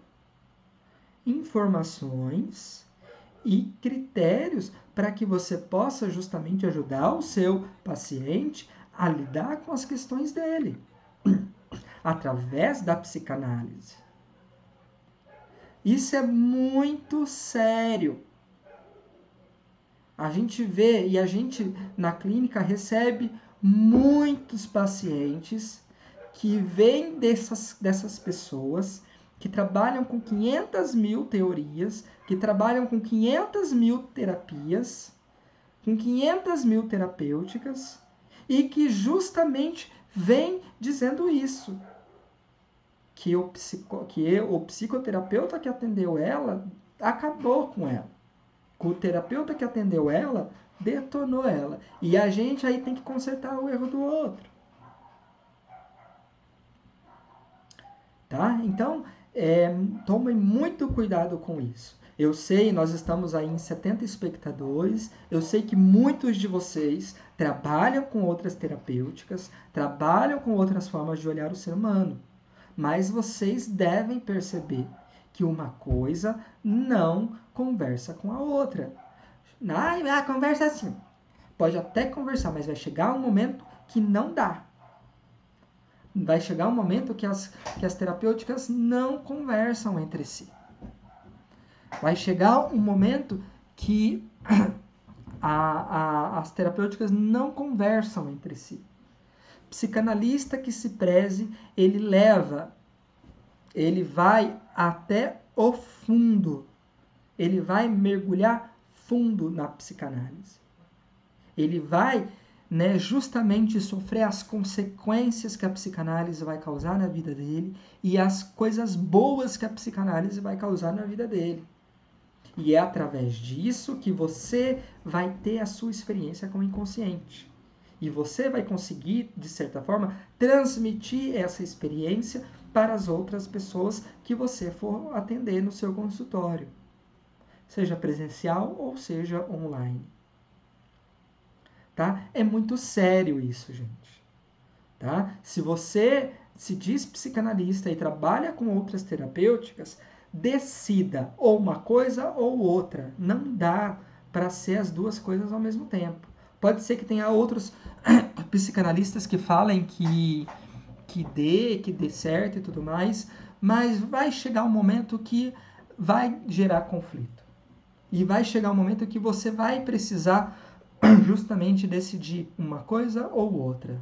informações e critérios para que você possa justamente ajudar o seu paciente a lidar com as questões dele, através da psicanálise. Isso é muito sério. A gente vê e a gente na clínica recebe muitos pacientes que vêm dessas pessoas que trabalham com 500 mil teorias, que trabalham com 500 mil terapias, com 500 mil terapêuticas, e que justamente vem dizendo isso. Que o psicoterapeuta que atendeu ela acabou com ela. Que o terapeuta que atendeu ela detonou ela. E a gente aí tem que consertar o erro do outro. Tá? Então, tomem muito cuidado com isso. Eu sei, nós estamos aí em 70 espectadores, eu sei que muitos de vocês trabalham com outras terapêuticas, trabalham com outras formas de olhar o ser humano, mas vocês devem perceber que uma coisa não conversa com a outra. Conversa assim. Pode até conversar, mas vai chegar um momento que não dá. Vai chegar um momento que as terapêuticas não conversam entre si. Vai chegar um momento que as terapêuticas não conversam entre si. Psicanalista que se preze, ele vai até o fundo. Ele vai mergulhar fundo na psicanálise. Ele vai justamente sofrer as consequências que a psicanálise vai causar na vida dele e as coisas boas que a psicanálise vai causar na vida dele. E é através disso que você vai ter a sua experiência com o inconsciente. E você vai conseguir, de certa forma, transmitir essa experiência para as outras pessoas que você for atender no seu consultório, seja presencial ou seja online. Tá? É muito sério isso, gente. Tá? Se você se diz psicanalista e trabalha com outras terapêuticas, decida ou uma coisa ou outra. Não dá para ser as duas coisas ao mesmo tempo. Pode ser que tenha outros psicanalistas que falem que dê certo e tudo mais, mas vai chegar um momento que vai gerar conflito. E vai chegar um momento que você vai precisar justamente decidir uma coisa ou outra.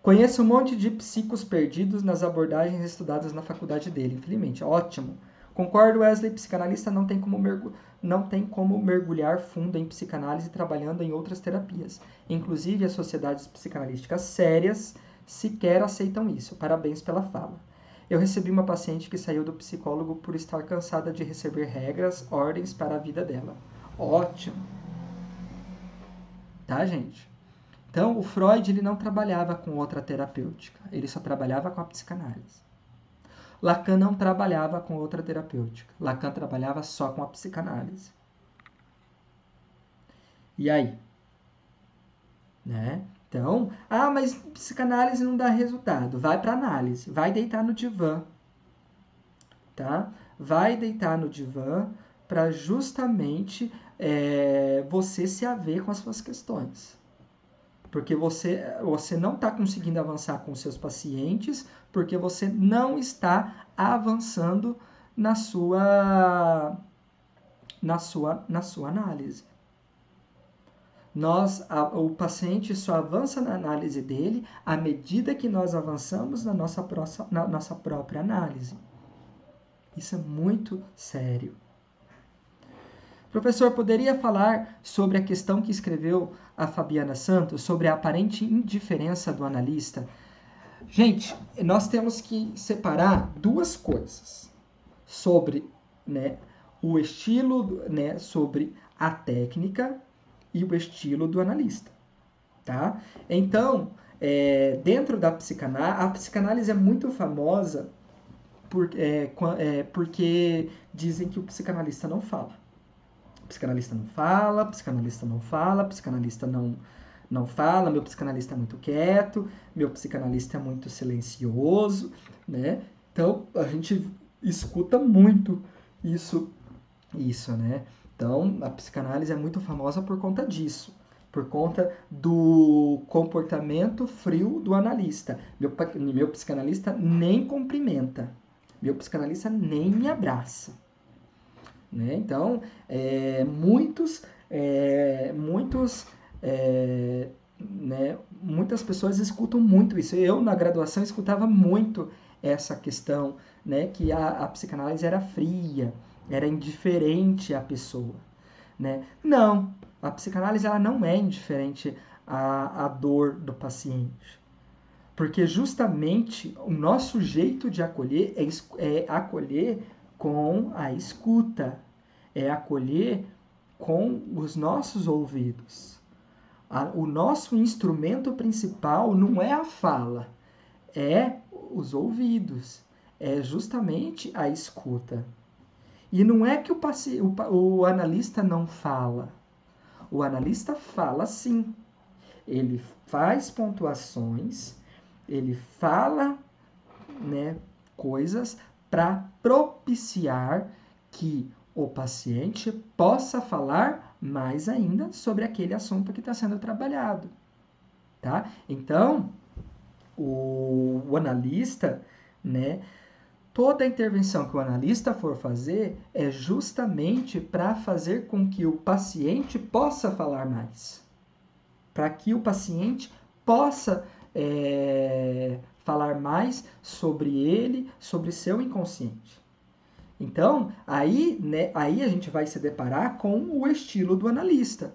Conheço um monte de psicos perdidos nas abordagens estudadas na faculdade dele, infelizmente. Ótimo. Concordo, Wesley, psicanalista não tem como mergulhar fundo em psicanálise trabalhando em outras terapias. Inclusive, as sociedades psicanalísticas sérias sequer aceitam isso. Parabéns pela fala. Eu recebi uma paciente que saiu do psicólogo por estar cansada de receber regras, ordens para a vida dela. Ótimo. Tá, gente? Então, o Freud ele não trabalhava com outra terapêutica, ele só trabalhava com a psicanálise. Lacan não trabalhava com outra terapêutica, Lacan trabalhava só com a psicanálise. E aí? Né? Então, mas psicanálise não dá resultado. Vai para análise, vai deitar no divã. Tá? Vai deitar no divã para justamente você se haver com as suas questões. Porque você não está conseguindo avançar com seus pacientes, porque você não está avançando na sua análise. O paciente só avança na análise dele à medida que nós avançamos na nossa própria análise. Isso é muito sério. Professor, poderia falar sobre a questão que escreveu a Fabiana Santos, sobre a aparente indiferença do analista? Gente, nós temos que separar duas coisas. Sobre o estilo, sobre a técnica e o estilo do analista. Tá? Então, dentro da psicanálise, a psicanálise é muito famosa porque dizem que o psicanalista não fala. Psicanalista não fala, psicanalista não fala, psicanalista não fala, meu psicanalista é muito quieto, meu psicanalista é muito silencioso, né? Então, a gente escuta muito isso, né? Então, a psicanálise é muito famosa por conta disso, por conta do comportamento frio do analista. Meu psicanalista nem cumprimenta, meu psicanalista nem me abraça. Né? Então, muitas pessoas escutam muito isso. Eu, na graduação, escutava muito essa questão, né, que a psicanálise era fria, era indiferente à pessoa. Né? Não, a psicanálise ela não é indiferente à dor do paciente. Porque justamente o nosso jeito de acolher é acolher com a escuta, é acolher com os nossos ouvidos. O nosso instrumento principal não é a fala, é os ouvidos, é justamente a escuta. E não é que o analista não fala, o analista fala sim, ele faz pontuações, ele fala coisas para propiciar que o paciente possa falar mais ainda sobre aquele assunto que está sendo trabalhado. Tá? Então, o analista, toda a intervenção que o analista for fazer é justamente para fazer com que o paciente possa falar mais. Para que o paciente possa falar mais sobre ele, sobre seu inconsciente. Então, aí a gente vai se deparar com o estilo do analista.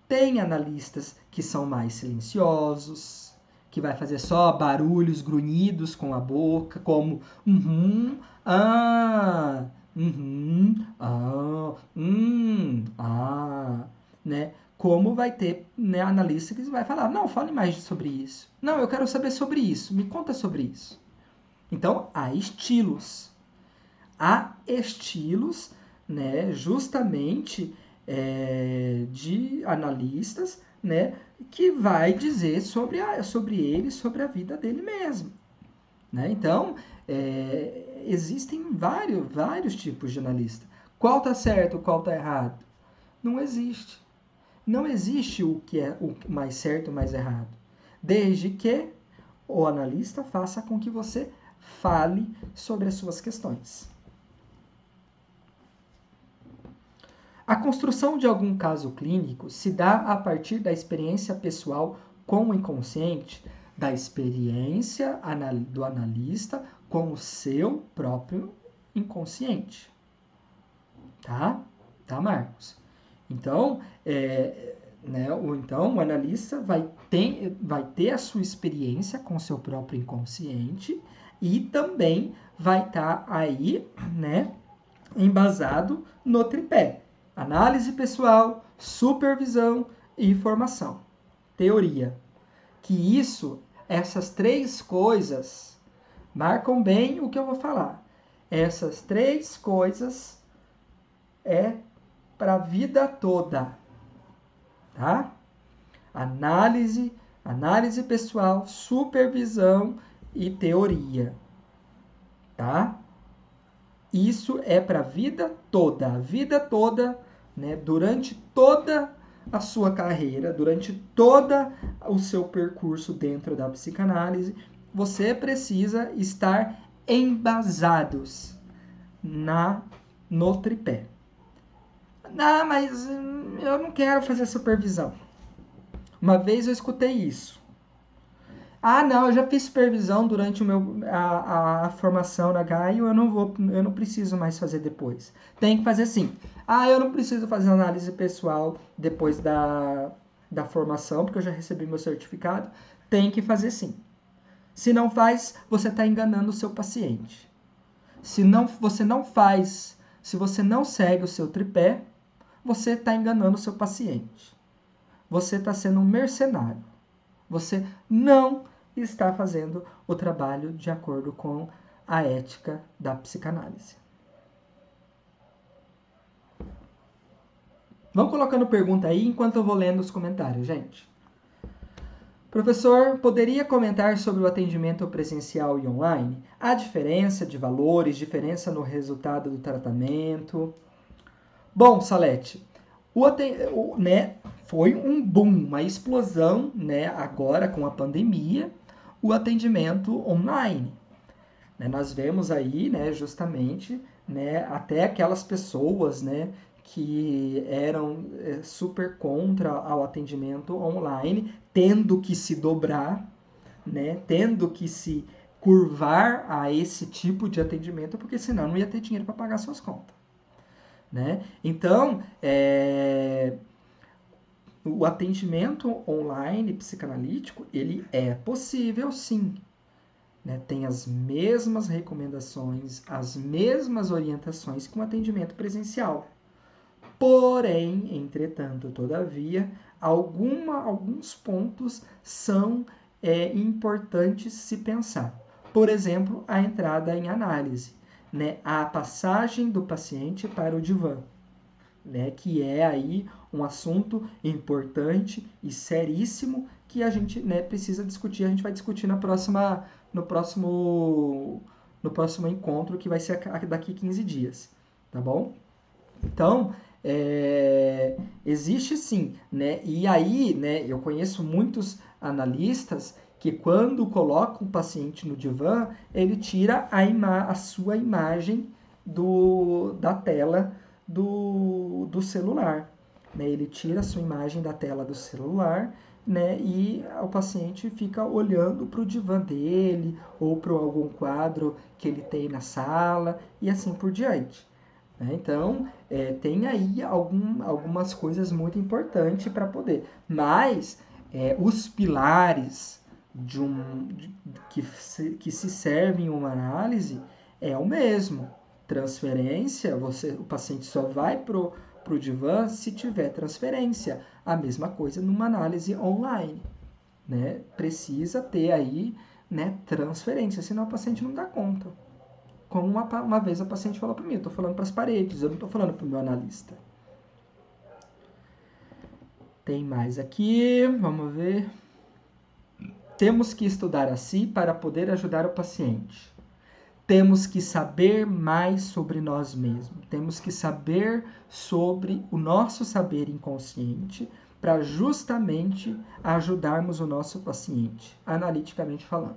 Tem analistas que são mais silenciosos, que vai fazer só barulhos, grunhidos com a boca, como ah, né? Como vai ter, né, analista que vai falar, não, fale mais sobre isso. Não, eu quero saber sobre isso, me conta sobre isso. Então, há estilos. Há estilos, né, justamente de analistas, né, que vai dizer sobre ele, sobre a vida dele mesmo. Né? Então, existem vários tipos de analista. Qual está certo, qual está errado? Não existe. Não existe o que é o mais certo e o mais errado. Desde que o analista faça com que você fale sobre as suas questões. A construção de algum caso clínico se dá a partir da experiência pessoal com o inconsciente, da experiência do analista com o seu próprio inconsciente. Tá? Tá, Marcos? Então, o analista vai ter a sua experiência com o seu próprio inconsciente e também vai estar aí, né, embasado no tripé. Análise pessoal, supervisão e formação. Teoria. Que essas três coisas, marcam bem o que eu vou falar. Essas três coisas é para a vida toda. Tá? Análise pessoal, supervisão e teoria. Tá? Isso é para a vida toda, né? Durante toda a sua carreira, durante todo o seu percurso dentro da psicanálise, você precisa estar embasados no tripé. Ah, mas eu não quero fazer supervisão. Uma vez eu escutei isso. Ah, não, eu já fiz supervisão durante a formação na GAIO, eu não preciso mais fazer depois. Tem que fazer sim. Ah, eu não preciso fazer análise pessoal depois da formação, porque eu já recebi meu certificado. Tem que fazer sim. Se não faz, você está enganando o seu paciente. Você não faz, se você não segue o seu tripé, você está enganando o seu paciente. Você está sendo um mercenário. Você não está fazendo o trabalho de acordo com a ética da psicanálise. Vão colocando pergunta aí enquanto eu vou lendo os comentários, gente. Professor, poderia comentar sobre o atendimento presencial e online? A diferença de valores, diferença no resultado do tratamento? Bom, Salete, foi um boom, uma explosão, né, agora com a pandemia, o atendimento online. Nós vemos aí, né, justamente, né, até aquelas pessoas, né, que eram super contra ao atendimento online, tendo que se dobrar, né, tendo que se curvar a esse tipo de atendimento, porque senão não ia ter dinheiro para pagar suas contas. Né? Então, o atendimento online psicanalítico, ele é possível sim. Né? Tem as mesmas recomendações, as mesmas orientações que um atendimento presencial. Porém, entretanto, todavia, alguns pontos são importantes se pensar. Por exemplo, a entrada em análise, né? A passagem do paciente para o divã, né? Que é aí um assunto importante e seríssimo que a gente, né, precisa discutir. A gente vai discutir no próximo encontro, que vai ser daqui 15 dias, tá bom? Então, existe sim, né? E aí, né, eu conheço muitos analistas que quando colocam o paciente no divã, ele tira a sua imagem da tela do celular. Né? Ele tira a sua imagem da tela do celular, né? E o paciente fica olhando para o divã dele ou para algum quadro que ele tem na sala e assim por diante. né? Então, tem aí algumas coisas muito importantes para poder. Mas, os pilares que se serve em uma análise é o mesmo. Transferência, o paciente só vai pro divã se tiver transferência. A mesma coisa numa análise online, né? Precisa ter aí, né, transferência, senão o paciente não dá conta. Como uma vez a paciente falou para mim, eu estou falando para as paredes, eu não estou falando para o meu analista. Tem mais aqui, vamos ver. Temos que estudar a si para poder ajudar o paciente. Temos que saber mais sobre nós mesmos. Temos que saber sobre o nosso saber inconsciente para justamente ajudarmos o nosso paciente, analiticamente falando.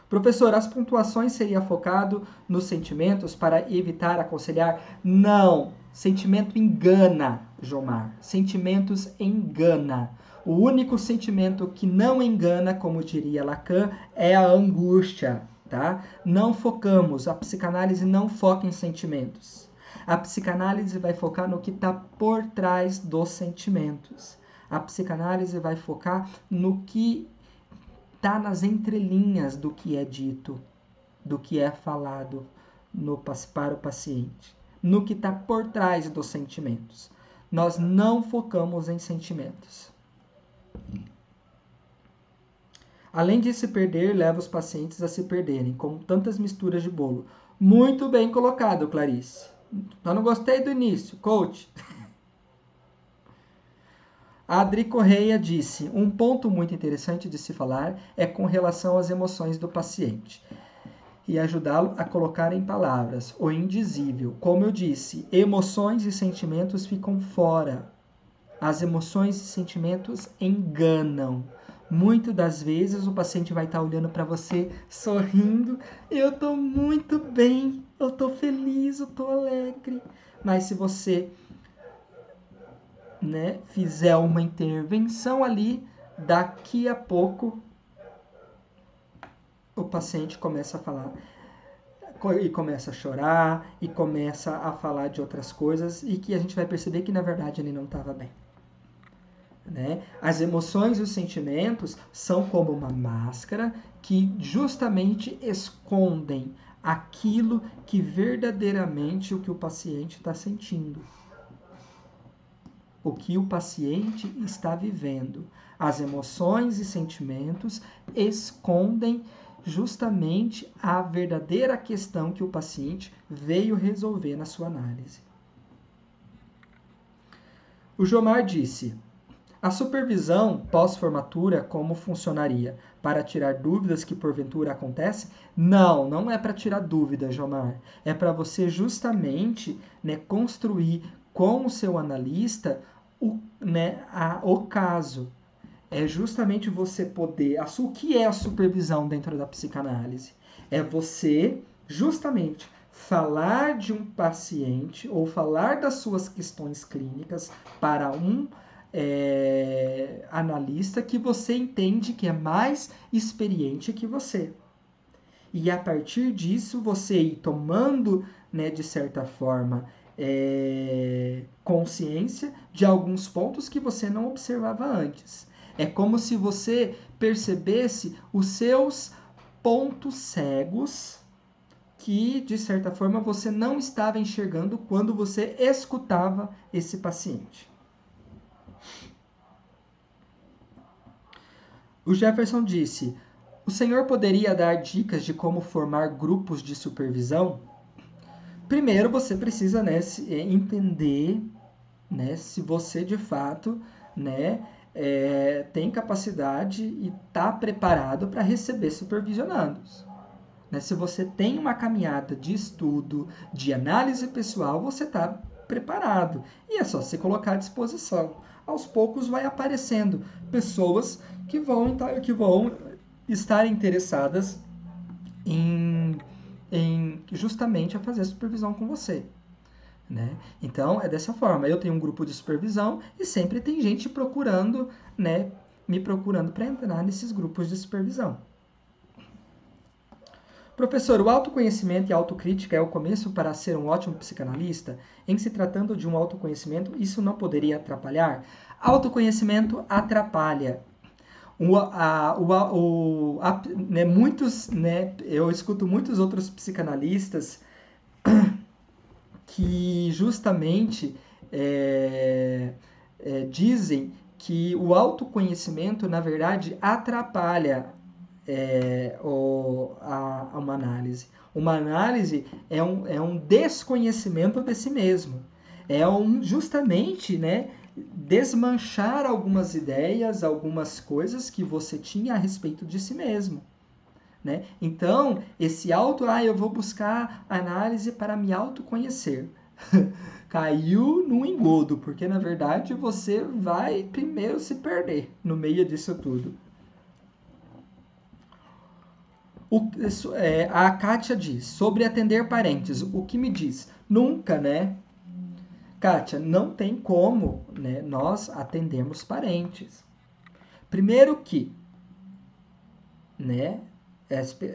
Professor, as pontuações seria focado nos sentimentos para evitar aconselhar? Não, sentimento engana, Jomar. Sentimentos engana. O único sentimento que não engana, como diria Lacan, é a angústia, tá? Não focamos, a psicanálise não foca em sentimentos. A psicanálise vai focar no que está por trás dos sentimentos. A psicanálise vai focar no que está nas entrelinhas do que é dito, do que é falado para o paciente, no que está por trás dos sentimentos. Nós não focamos em sentimentos. Além de se perder, leva os pacientes a se perderem, como tantas misturas de bolo. Muito bem colocado, Clarice. Eu não gostei do início, coach. A Adri Correia disse, um ponto muito interessante de se falar é com relação às emoções do paciente e ajudá-lo a colocar em palavras o indizível. Como eu disse, emoções e sentimentos ficam fora. As emoções e sentimentos enganam. Muitas das vezes o paciente vai estar olhando para você, sorrindo, eu estou muito bem, eu estou feliz, eu estou alegre. Mas se você, né, fizer uma intervenção ali, daqui a pouco o paciente começa a falar e começa a chorar e começa a falar de outras coisas e que a gente vai perceber que na verdade ele não estava bem, né? As emoções e os sentimentos são como uma máscara que justamente escondem aquilo que verdadeiramente o que o paciente está sentindo, o que o paciente está vivendo. As emoções e sentimentos escondem justamente a verdadeira questão que o paciente veio resolver na sua análise. O Jomar disse, a supervisão pós-formatura como funcionaria? Para tirar dúvidas que porventura acontecem? Não, não é para tirar dúvidas, Jomar. É para você justamente, né, construir com o seu analista o caso. É justamente você poder... O que é a supervisão dentro da psicanálise? É você, justamente, falar de um paciente ou falar das suas questões clínicas para um analista que você entende que é mais experiente que você. E a partir disso, você ir tomando, né, de certa forma, consciência de alguns pontos que você não observava antes. É como se você percebesse os seus pontos cegos que, de certa forma, você não estava enxergando quando você escutava esse paciente. O Jefferson disse, o senhor poderia dar dicas de como formar grupos de supervisão? Primeiro, você precisa, né, entender, né, se você, de fato, né, tem capacidade e está preparado para receber supervisionados. Né? Se você tem uma caminhada de estudo, de análise pessoal, você está preparado. E é só se colocar à disposição. Aos poucos vai aparecendo pessoas que vão estar interessadas em justamente a fazer a supervisão com você. Né? Então, é dessa forma. Eu tenho um grupo de supervisão e sempre tem gente procurando, né, me procurando para entrar nesses grupos de supervisão. Professor, o autoconhecimento e a autocrítica é o começo para ser um ótimo psicanalista? Em se tratando de um autoconhecimento, isso não poderia atrapalhar? Autoconhecimento atrapalha. Muitos, eu escuto muitos outros psicanalistas que justamente dizem que o autoconhecimento, na verdade, atrapalha uma análise. Uma análise é um desconhecimento de si mesmo. Justamente, desmanchar algumas ideias, algumas coisas que você tinha a respeito de si mesmo. Né? Então, eu vou buscar análise para me autoconhecer. Caiu num engodo, porque na verdade você vai primeiro se perder no meio disso tudo. A Kátia diz, sobre atender parentes, o que me diz? Nunca, né? Kátia, não tem como, né, nós atendermos parentes. Primeiro que, né,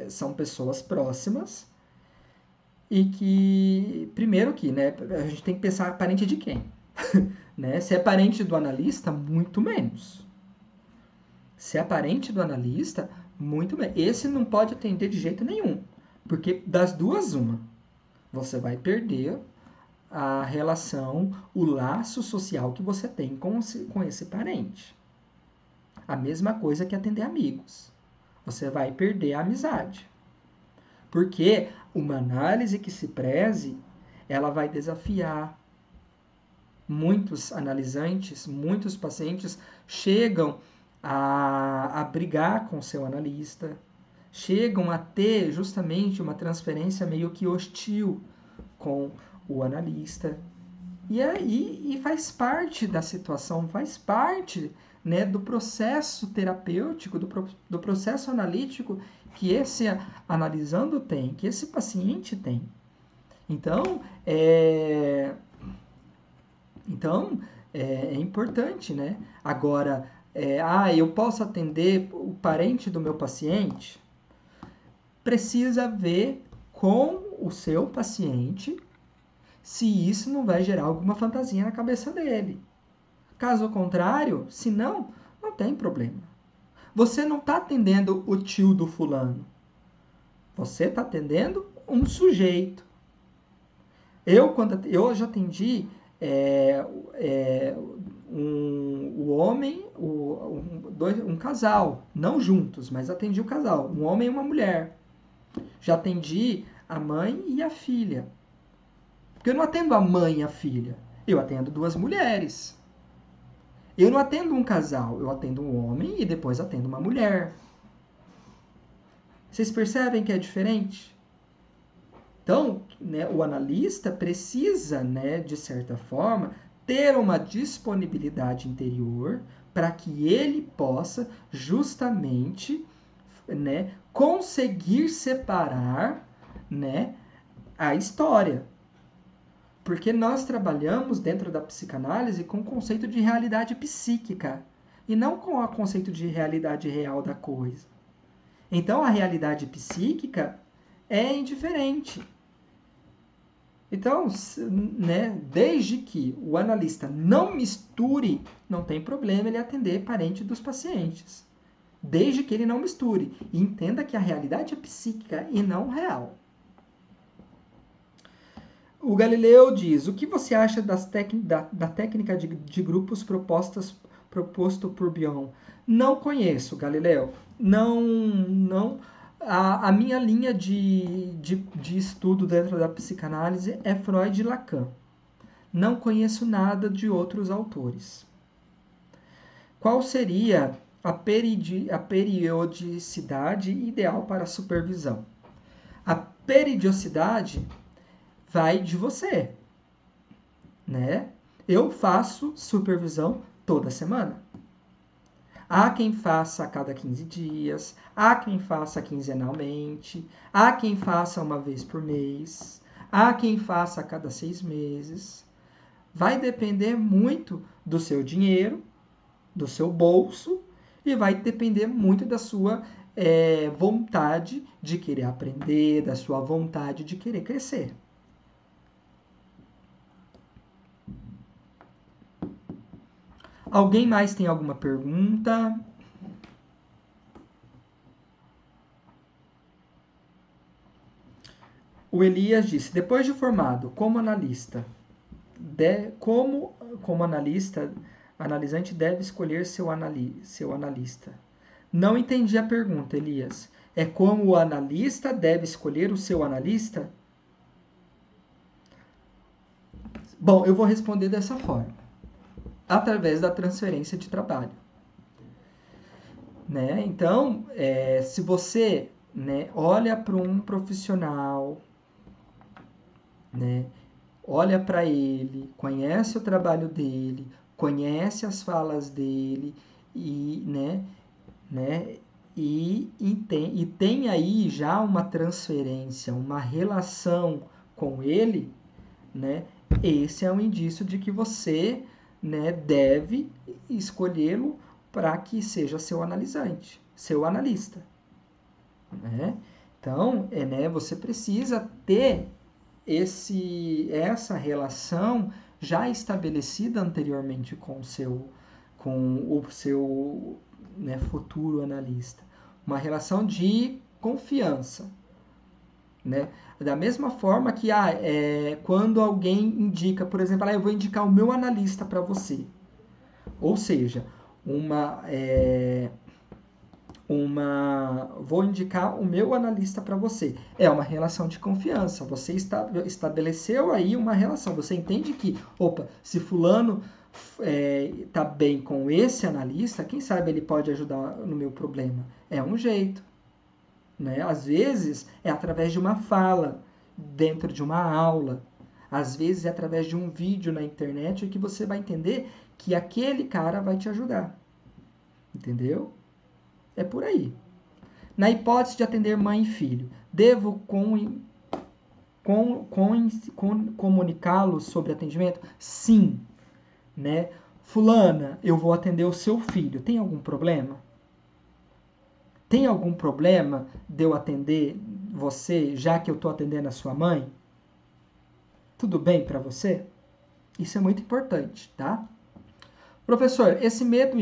são pessoas próximas e que, primeiro que, né, a gente tem que pensar parente de quem? Né? Se é parente do analista, muito menos. Se é parente do analista, muito menos. Esse não pode atender de jeito nenhum, porque das duas, uma. Você vai perder a relação, o laço social que você tem com esse parente. A mesma coisa que atender amigos. Você vai perder a amizade. Porque uma análise que se preze, ela vai desafiar. Muitos analisantes, muitos pacientes chegam a brigar com o seu analista, chegam a ter justamente uma transferência meio que hostil com o analista. E faz parte da situação, faz parte, né, do processo terapêutico, do processo analítico que esse analisando tem, que esse paciente tem. Então, é importante, né? Agora, eu posso atender o parente do meu paciente? Precisa ver com o seu paciente se isso não vai gerar alguma fantasia na cabeça dele. Caso contrário, se não, não tem problema. Você não está atendendo o tio do fulano. Você está atendendo um sujeito. Eu já atendi o homem, um casal, não juntos, mas atendi o casal, um homem e uma mulher. Já atendi a mãe e a filha. Porque eu não atendo a mãe e a filha, eu atendo duas mulheres. Eu não atendo um casal, eu atendo um homem e depois atendo uma mulher. Vocês percebem que é diferente? Então, né, o analista precisa, né, de certa forma, ter uma disponibilidade interior para que ele possa justamente, né, conseguir separar, né, a história. Porque nós trabalhamos dentro da psicanálise com o conceito de realidade psíquica e não com o conceito de realidade real da coisa. Então, a realidade psíquica é indiferente. Então, né, desde que o analista não misture, não tem problema ele atender parente dos pacientes. Desde que ele não misture e entenda que a realidade é psíquica e não real. O Galileu diz, o que você acha da técnica de grupos proposto por Bion? Não conheço, Galileu. Não. A minha linha de estudo dentro da psicanálise é Freud e Lacan. Não conheço nada de outros autores. Qual seria a periodicidade ideal para a supervisão? A periodicidade vai de você, né? Eu faço supervisão toda semana. Há quem faça a cada 15 dias, há quem faça quinzenalmente, há quem faça uma vez por mês, há quem faça a cada 6 meses. Vai depender muito do seu dinheiro, do seu bolso e vai depender muito da sua vontade de querer aprender, da sua vontade de querer crescer. Alguém mais tem alguma pergunta? O Elias disse, depois de formado como analista, como analista, analisante deve escolher seu analista. Não entendi a pergunta, Elias. É como o analista deve escolher o seu analista? Bom, eu vou responder dessa forma. Através da transferência de trabalho. Né? Então, se você, né, olha para um profissional, né, olha para ele, conhece o trabalho dele, conhece as falas dele e, e tem aí já uma transferência, uma relação com ele, né? Esse é um indício de que você, né, deve escolhê-lo para que seja seu analisante, seu analista. Né? Então, você precisa ter essa relação já estabelecida anteriormente com o seu, né, futuro analista. Uma relação de confiança. Né? Da mesma forma que quando alguém indica, por exemplo, eu vou indicar o meu analista para você. Ou seja, vou indicar o meu analista para você. É uma relação de confiança. Você estabeleceu aí uma relação. Você entende que, se fulano tá bem com esse analista, quem sabe ele pode ajudar no meu problema. É um jeito. Né? Às vezes é através de uma fala dentro de uma aula. Às vezes é através de um vídeo na internet que você vai entender que aquele cara vai te ajudar. Entendeu? É por aí. Na hipótese de atender mãe e filho, devo comunicá-los sobre atendimento? Sim. Né? Fulana, eu vou atender o seu filho. Tem algum problema? Tem algum problema de eu atender você, já que eu estou atendendo a sua mãe? Tudo bem para você? Isso é muito importante, tá? Professor, esse medo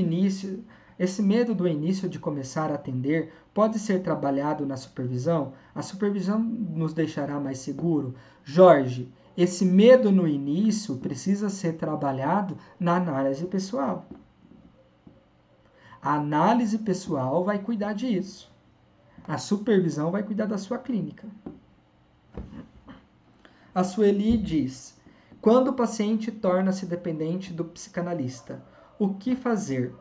do início de começar a atender pode ser trabalhado na supervisão? A supervisão nos deixará mais seguro? Jorge, esse medo no início precisa ser trabalhado na análise pessoal. A análise pessoal vai cuidar disso. A supervisão vai cuidar da sua clínica. A Sueli diz, quando o paciente torna-se dependente do psicanalista, o que fazer?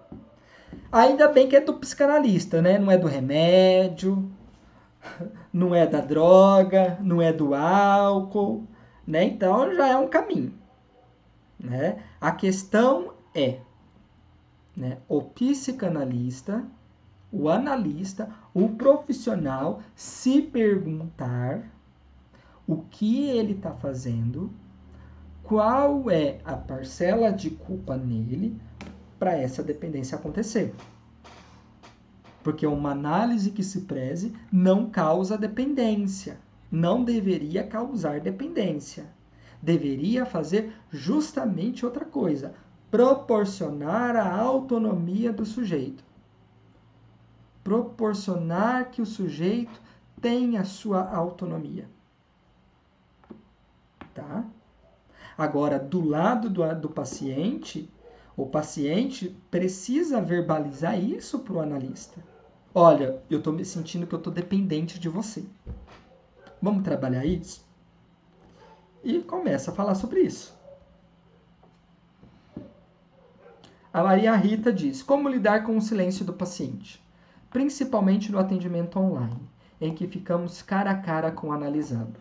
Ainda bem que é do psicanalista, né? Não é do remédio, não é da droga, não é do álcool, né? Então já é um caminho, né? A questão é, né, o psicanalista, o analista, o profissional se perguntar o que ele está fazendo, qual é a parcela de culpa nele para essa dependência acontecer. Porque uma análise que se preze não causa dependência. Não deveria causar dependência. Deveria fazer justamente outra coisa. Proporcionar a autonomia do sujeito. Proporcionar que o sujeito tenha sua autonomia. Tá? Agora, do lado do paciente, o paciente precisa verbalizar isso para o analista. Olha, eu estou me sentindo que eu estou dependente de você. Vamos trabalhar isso? E começa a falar sobre isso. A Maria Rita diz, como lidar com o silêncio do paciente? Principalmente no atendimento online, em que ficamos cara a cara com o analisando.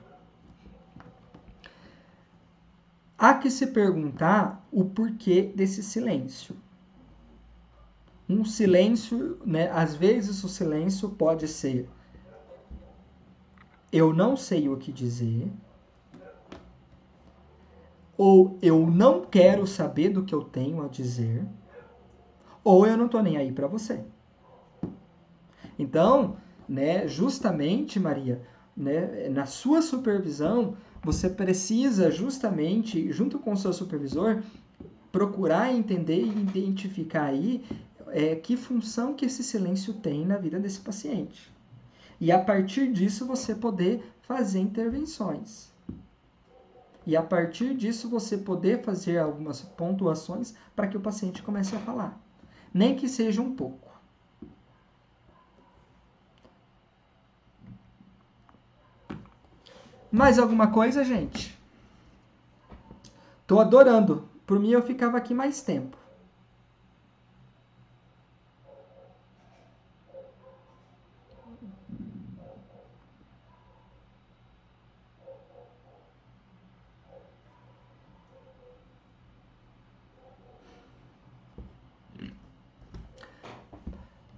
Há que se perguntar o porquê desse silêncio. Um silêncio, né? Às vezes o silêncio pode ser eu não sei o que dizer, ou eu não quero saber do que eu tenho a dizer, ou eu não estou nem aí para você. Então, né? Justamente, Maria, né? Na sua supervisão, você precisa justamente, junto com o seu supervisor, procurar entender e identificar aí que função que esse silêncio tem na vida desse paciente. E a partir disso você poder fazer intervenções. E a partir disso você poder fazer algumas pontuações para que o paciente comece a falar. Nem que seja um pouco. Mais alguma coisa, gente? Tô adorando. Por mim eu ficava aqui mais tempo.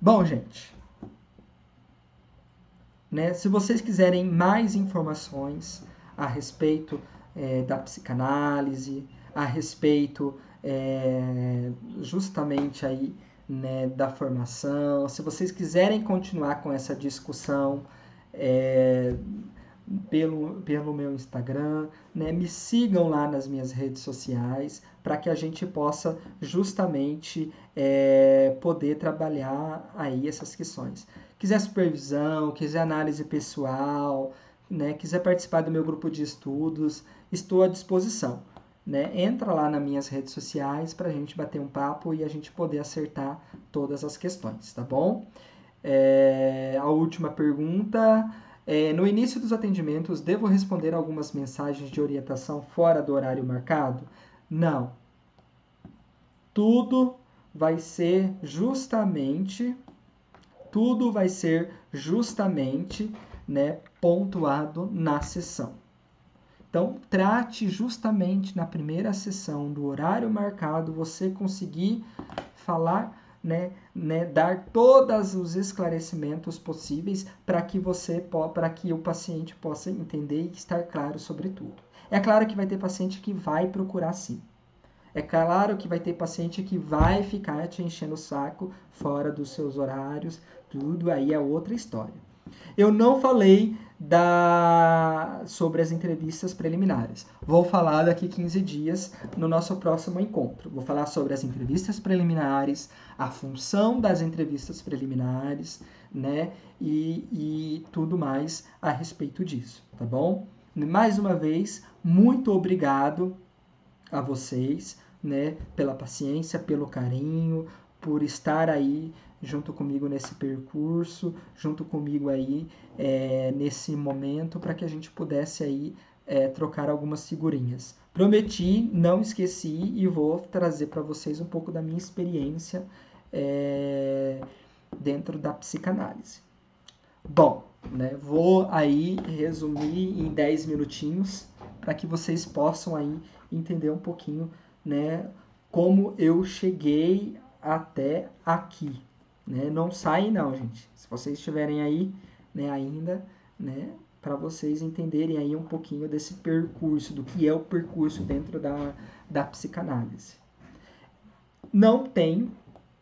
Bom, gente, né, se vocês quiserem mais informações a respeito da psicanálise, a respeito justamente aí, né, da formação, se vocês quiserem continuar com essa discussão pelo meu Instagram, né, me sigam lá nas minhas redes sociais para que a gente possa justamente poder trabalhar aí essas questões. Quiser supervisão, quiser análise pessoal, né, quiser participar do meu grupo de estudos, estou à disposição. Né? Entra lá nas minhas redes sociais para a gente bater um papo e a gente poder acertar todas as questões, tá bom? A última pergunta. No início dos atendimentos, devo responder algumas mensagens de orientação fora do horário marcado? Não. Tudo vai ser justamente né, pontuado na sessão. Então, trate justamente na primeira sessão do horário marcado, você conseguir falar, né, dar todos os esclarecimentos possíveis para que o paciente possa entender e estar claro sobre tudo. É claro que vai ter paciente que vai procurar sim. É claro que vai ter paciente que vai ficar te enchendo o saco fora dos seus horários, tudo aí é outra história. Eu não falei sobre as entrevistas preliminares. Vou falar daqui 15 dias no nosso próximo encontro. Vou falar sobre as entrevistas preliminares, a função das entrevistas preliminares, né? E tudo mais a respeito disso, tá bom? Mais uma vez, muito obrigado a vocês, né? Pela paciência, pelo carinho, por estar aí junto comigo nesse percurso, junto comigo aí nesse momento, para que a gente pudesse aí trocar algumas figurinhas. Prometi, não esqueci e vou trazer para vocês um pouco da minha experiência dentro da psicanálise. Bom, né, vou aí resumir em 10 minutinhos para que vocês possam aí entender um pouquinho, né, como eu cheguei até aqui. Né? Não sai não, gente. Se vocês estiverem aí, né, ainda, né, para vocês entenderem aí um pouquinho desse percurso, do que é o percurso dentro da psicanálise. Não tem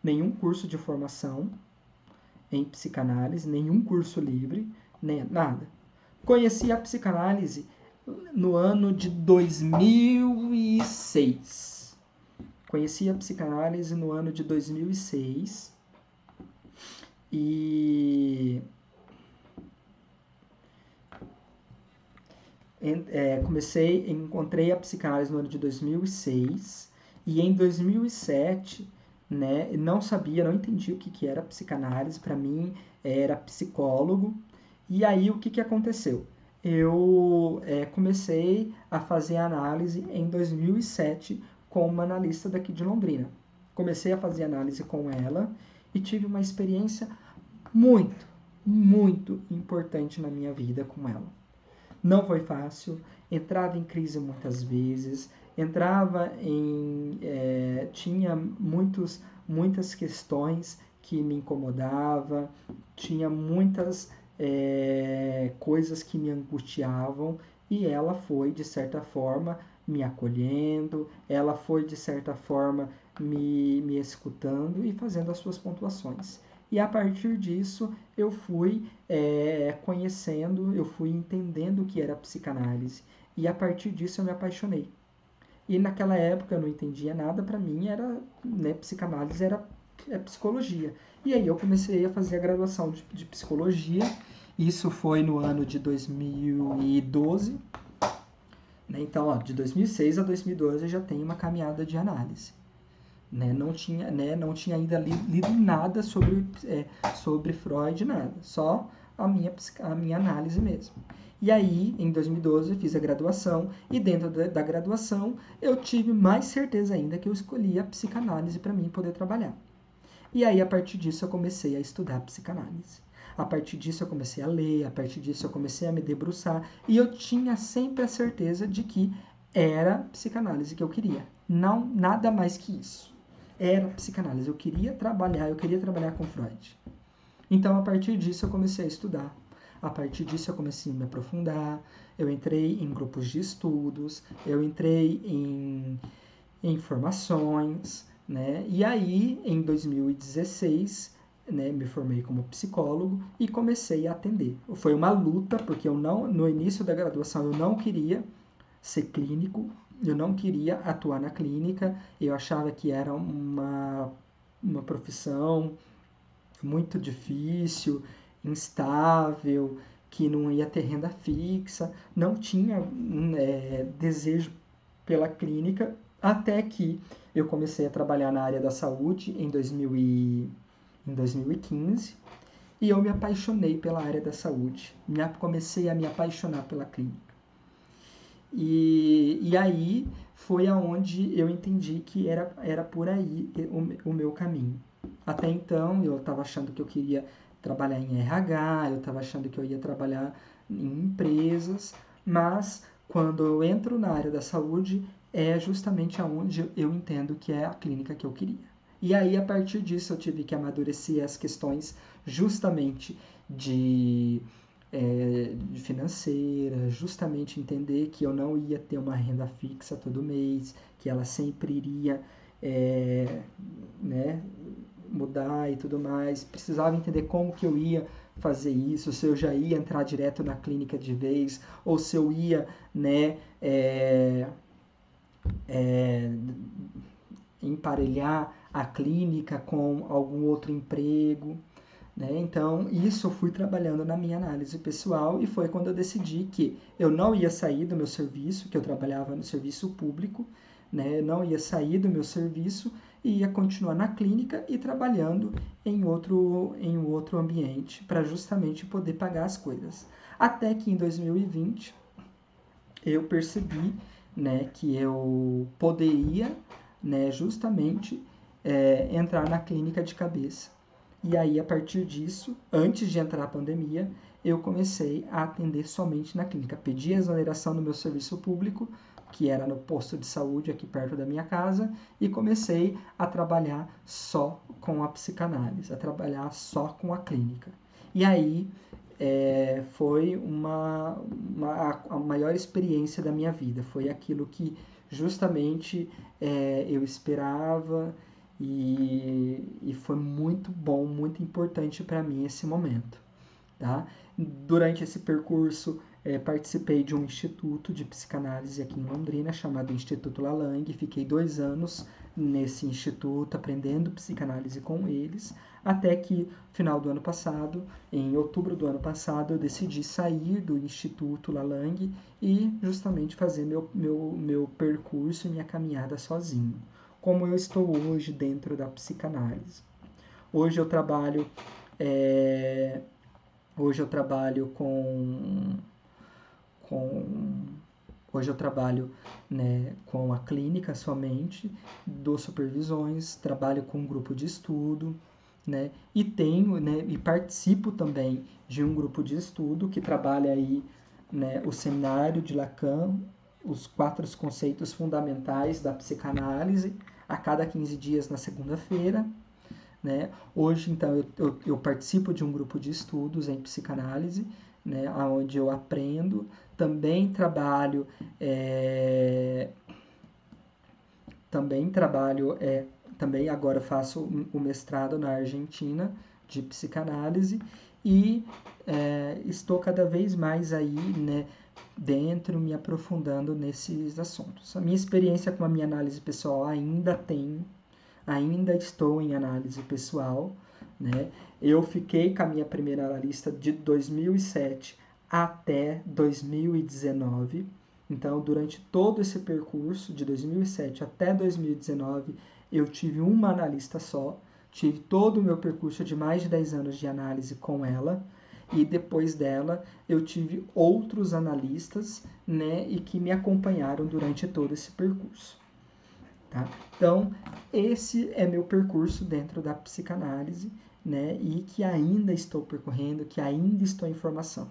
nenhum curso de formação em psicanálise, nenhum curso livre, né, nada. Conheci a psicanálise no ano de 2006. Conheci a psicanálise no ano de 2006 e encontrei a psicanálise no ano de 2006 e em 2007, né, não entendia o que era psicanálise, para mim era psicólogo. E aí o que aconteceu? Eu comecei a fazer análise em 2007 com uma analista daqui de Londrina. Comecei a fazer análise com ela e tive uma experiência muito, muito importante na minha vida com ela. Não foi fácil, entrava em crise muitas vezes, tinha muitas questões que me incomodavam, tinha muitas coisas que me angustiavam e ela foi, de certa forma, me acolhendo, ela foi, de certa forma, me escutando e fazendo as suas pontuações. E a partir disso eu fui conhecendo, eu fui entendendo o que era psicanálise. E a partir disso eu me apaixonei. E naquela época eu não entendia nada, para mim era, né, psicanálise era psicologia. E aí eu comecei a fazer a graduação de psicologia. Isso foi no ano de 2012. Né? Então, ó, de 2006 a 2012 eu já tenho uma caminhada de análise. Né? Não tinha ainda lido nada sobre Freud, nada. Só a minha análise mesmo. E aí, em 2012, eu fiz a graduação, e dentro da graduação, eu tive mais certeza ainda que eu escolhi a psicanálise para mim poder trabalhar. E aí, a partir disso, eu comecei a estudar psicanálise. A partir disso, eu comecei a ler, a partir disso, eu comecei a me debruçar, e eu tinha sempre a certeza de que era psicanálise que eu queria. Não, nada mais que isso. Era psicanálise. Eu queria trabalhar com Freud. Então, a partir disso, eu comecei a estudar. A partir disso, eu comecei a me aprofundar. Eu entrei em grupos de estudos, eu entrei em formações, né? E aí, em 2016, né, me formei como psicólogo e comecei a atender. Foi uma luta, porque no início da graduação, eu não queria ser clínico, eu não queria atuar na clínica, eu achava que era uma profissão muito difícil, instável, que não ia ter renda fixa, não tinha desejo pela clínica, até que eu comecei a trabalhar na área da saúde em 2015 e eu me apaixonei pela área da saúde, comecei a me apaixonar pela clínica. E aí foi aonde eu entendi que era por aí o meu caminho. Até então eu estava achando que eu queria trabalhar em RH, eu estava achando que eu ia trabalhar em empresas, mas quando eu entro na área da saúde é justamente aonde eu entendo que é a clínica que eu queria. E aí a partir disso eu tive que amadurecer as questões justamente de financeira, justamente entender que eu não ia ter uma renda fixa todo mês, que ela sempre iria né, mudar e tudo mais. Precisava entender como que eu ia fazer isso, se eu já ia entrar direto na clínica de vez, ou se eu ia, né, emparelhar a clínica com algum outro emprego. Né? Então, isso eu fui trabalhando na minha análise pessoal e foi quando eu decidi que eu não ia sair do meu serviço, que eu trabalhava no serviço público, né? Eu não ia sair do meu serviço e ia continuar na clínica e trabalhando em outro ambiente para justamente poder pagar as coisas. Até que em 2020 eu percebi, né, que eu poderia, né, justamente entrar na clínica de cabeça. E aí, a partir disso, antes de entrar a pandemia, eu comecei a atender somente na clínica. Pedi a exoneração do meu serviço público, que era no posto de saúde aqui perto da minha casa, e comecei a trabalhar só com a psicanálise, a trabalhar só com a clínica. E aí foi a maior experiência da minha vida. Foi aquilo que justamente eu esperava e foi muito bom, muito importante para mim esse momento. Tá? Durante esse percurso, participei de um instituto de psicanálise aqui em Londrina, chamado Instituto Lalang. Fiquei 2 anos nesse instituto, aprendendo psicanálise com eles, até que, no final do ano passado, em outubro do ano passado, eu decidi sair do Instituto Lalang e justamente fazer meu percurso e minha caminhada sozinho. Como eu estou hoje dentro da psicanálise. Hoje eu trabalho Hoje eu trabalho hoje eu trabalho, né, com a clínica somente, dou supervisões, trabalho com um grupo de estudo, né, e tenho, né, e participo também de um grupo de estudo que trabalha aí, né, o seminário de Lacan, os 4 conceitos fundamentais da psicanálise, a cada 15 dias na segunda-feira. Né? Hoje, então, eu participo de um grupo de estudos em psicanálise, né, onde eu aprendo. Também trabalho, também agora faço o mestrado na Argentina, de psicanálise e estou cada vez mais aí, né, dentro, me aprofundando nesses assuntos. A minha experiência com a minha análise pessoal ainda estou em análise pessoal, né? Eu fiquei com a minha primeira analista de 2007 até 2019. Então, durante todo esse percurso, de 2007 até 2019, eu tive uma analista só, tive todo o meu percurso de mais de 10 anos de análise com ela, e depois dela eu tive outros analistas, né, e que me acompanharam durante todo esse percurso. Tá? Então, esse é meu percurso dentro da psicanálise, né, e que ainda estou percorrendo, que ainda estou em formação.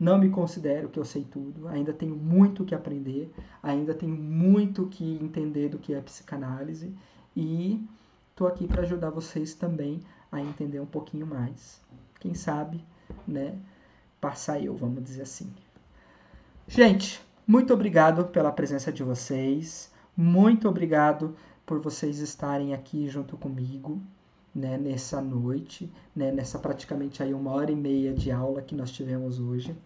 Não me considero que eu sei tudo, ainda tenho muito que aprender, ainda tenho muito que entender do que é psicanálise e estou aqui para ajudar vocês também a entender um pouquinho mais. Quem sabe, né, passar eu, vamos dizer assim. Gente, muito obrigado pela presença de vocês, muito obrigado por vocês estarem aqui junto comigo, né, nessa noite, né, nessa praticamente aí 1h30 de aula que nós tivemos hoje.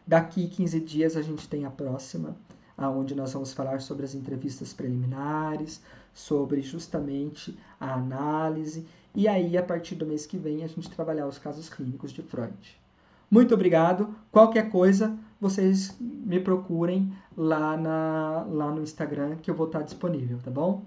Daqui 15 dias a gente tem a próxima, onde nós vamos falar sobre as entrevistas preliminares, sobre justamente a análise, e aí a partir do mês que vem a gente trabalhar os casos clínicos de Freud. Muito obrigado. Qualquer coisa, vocês me procurem lá no Instagram que eu vou estar disponível, tá bom?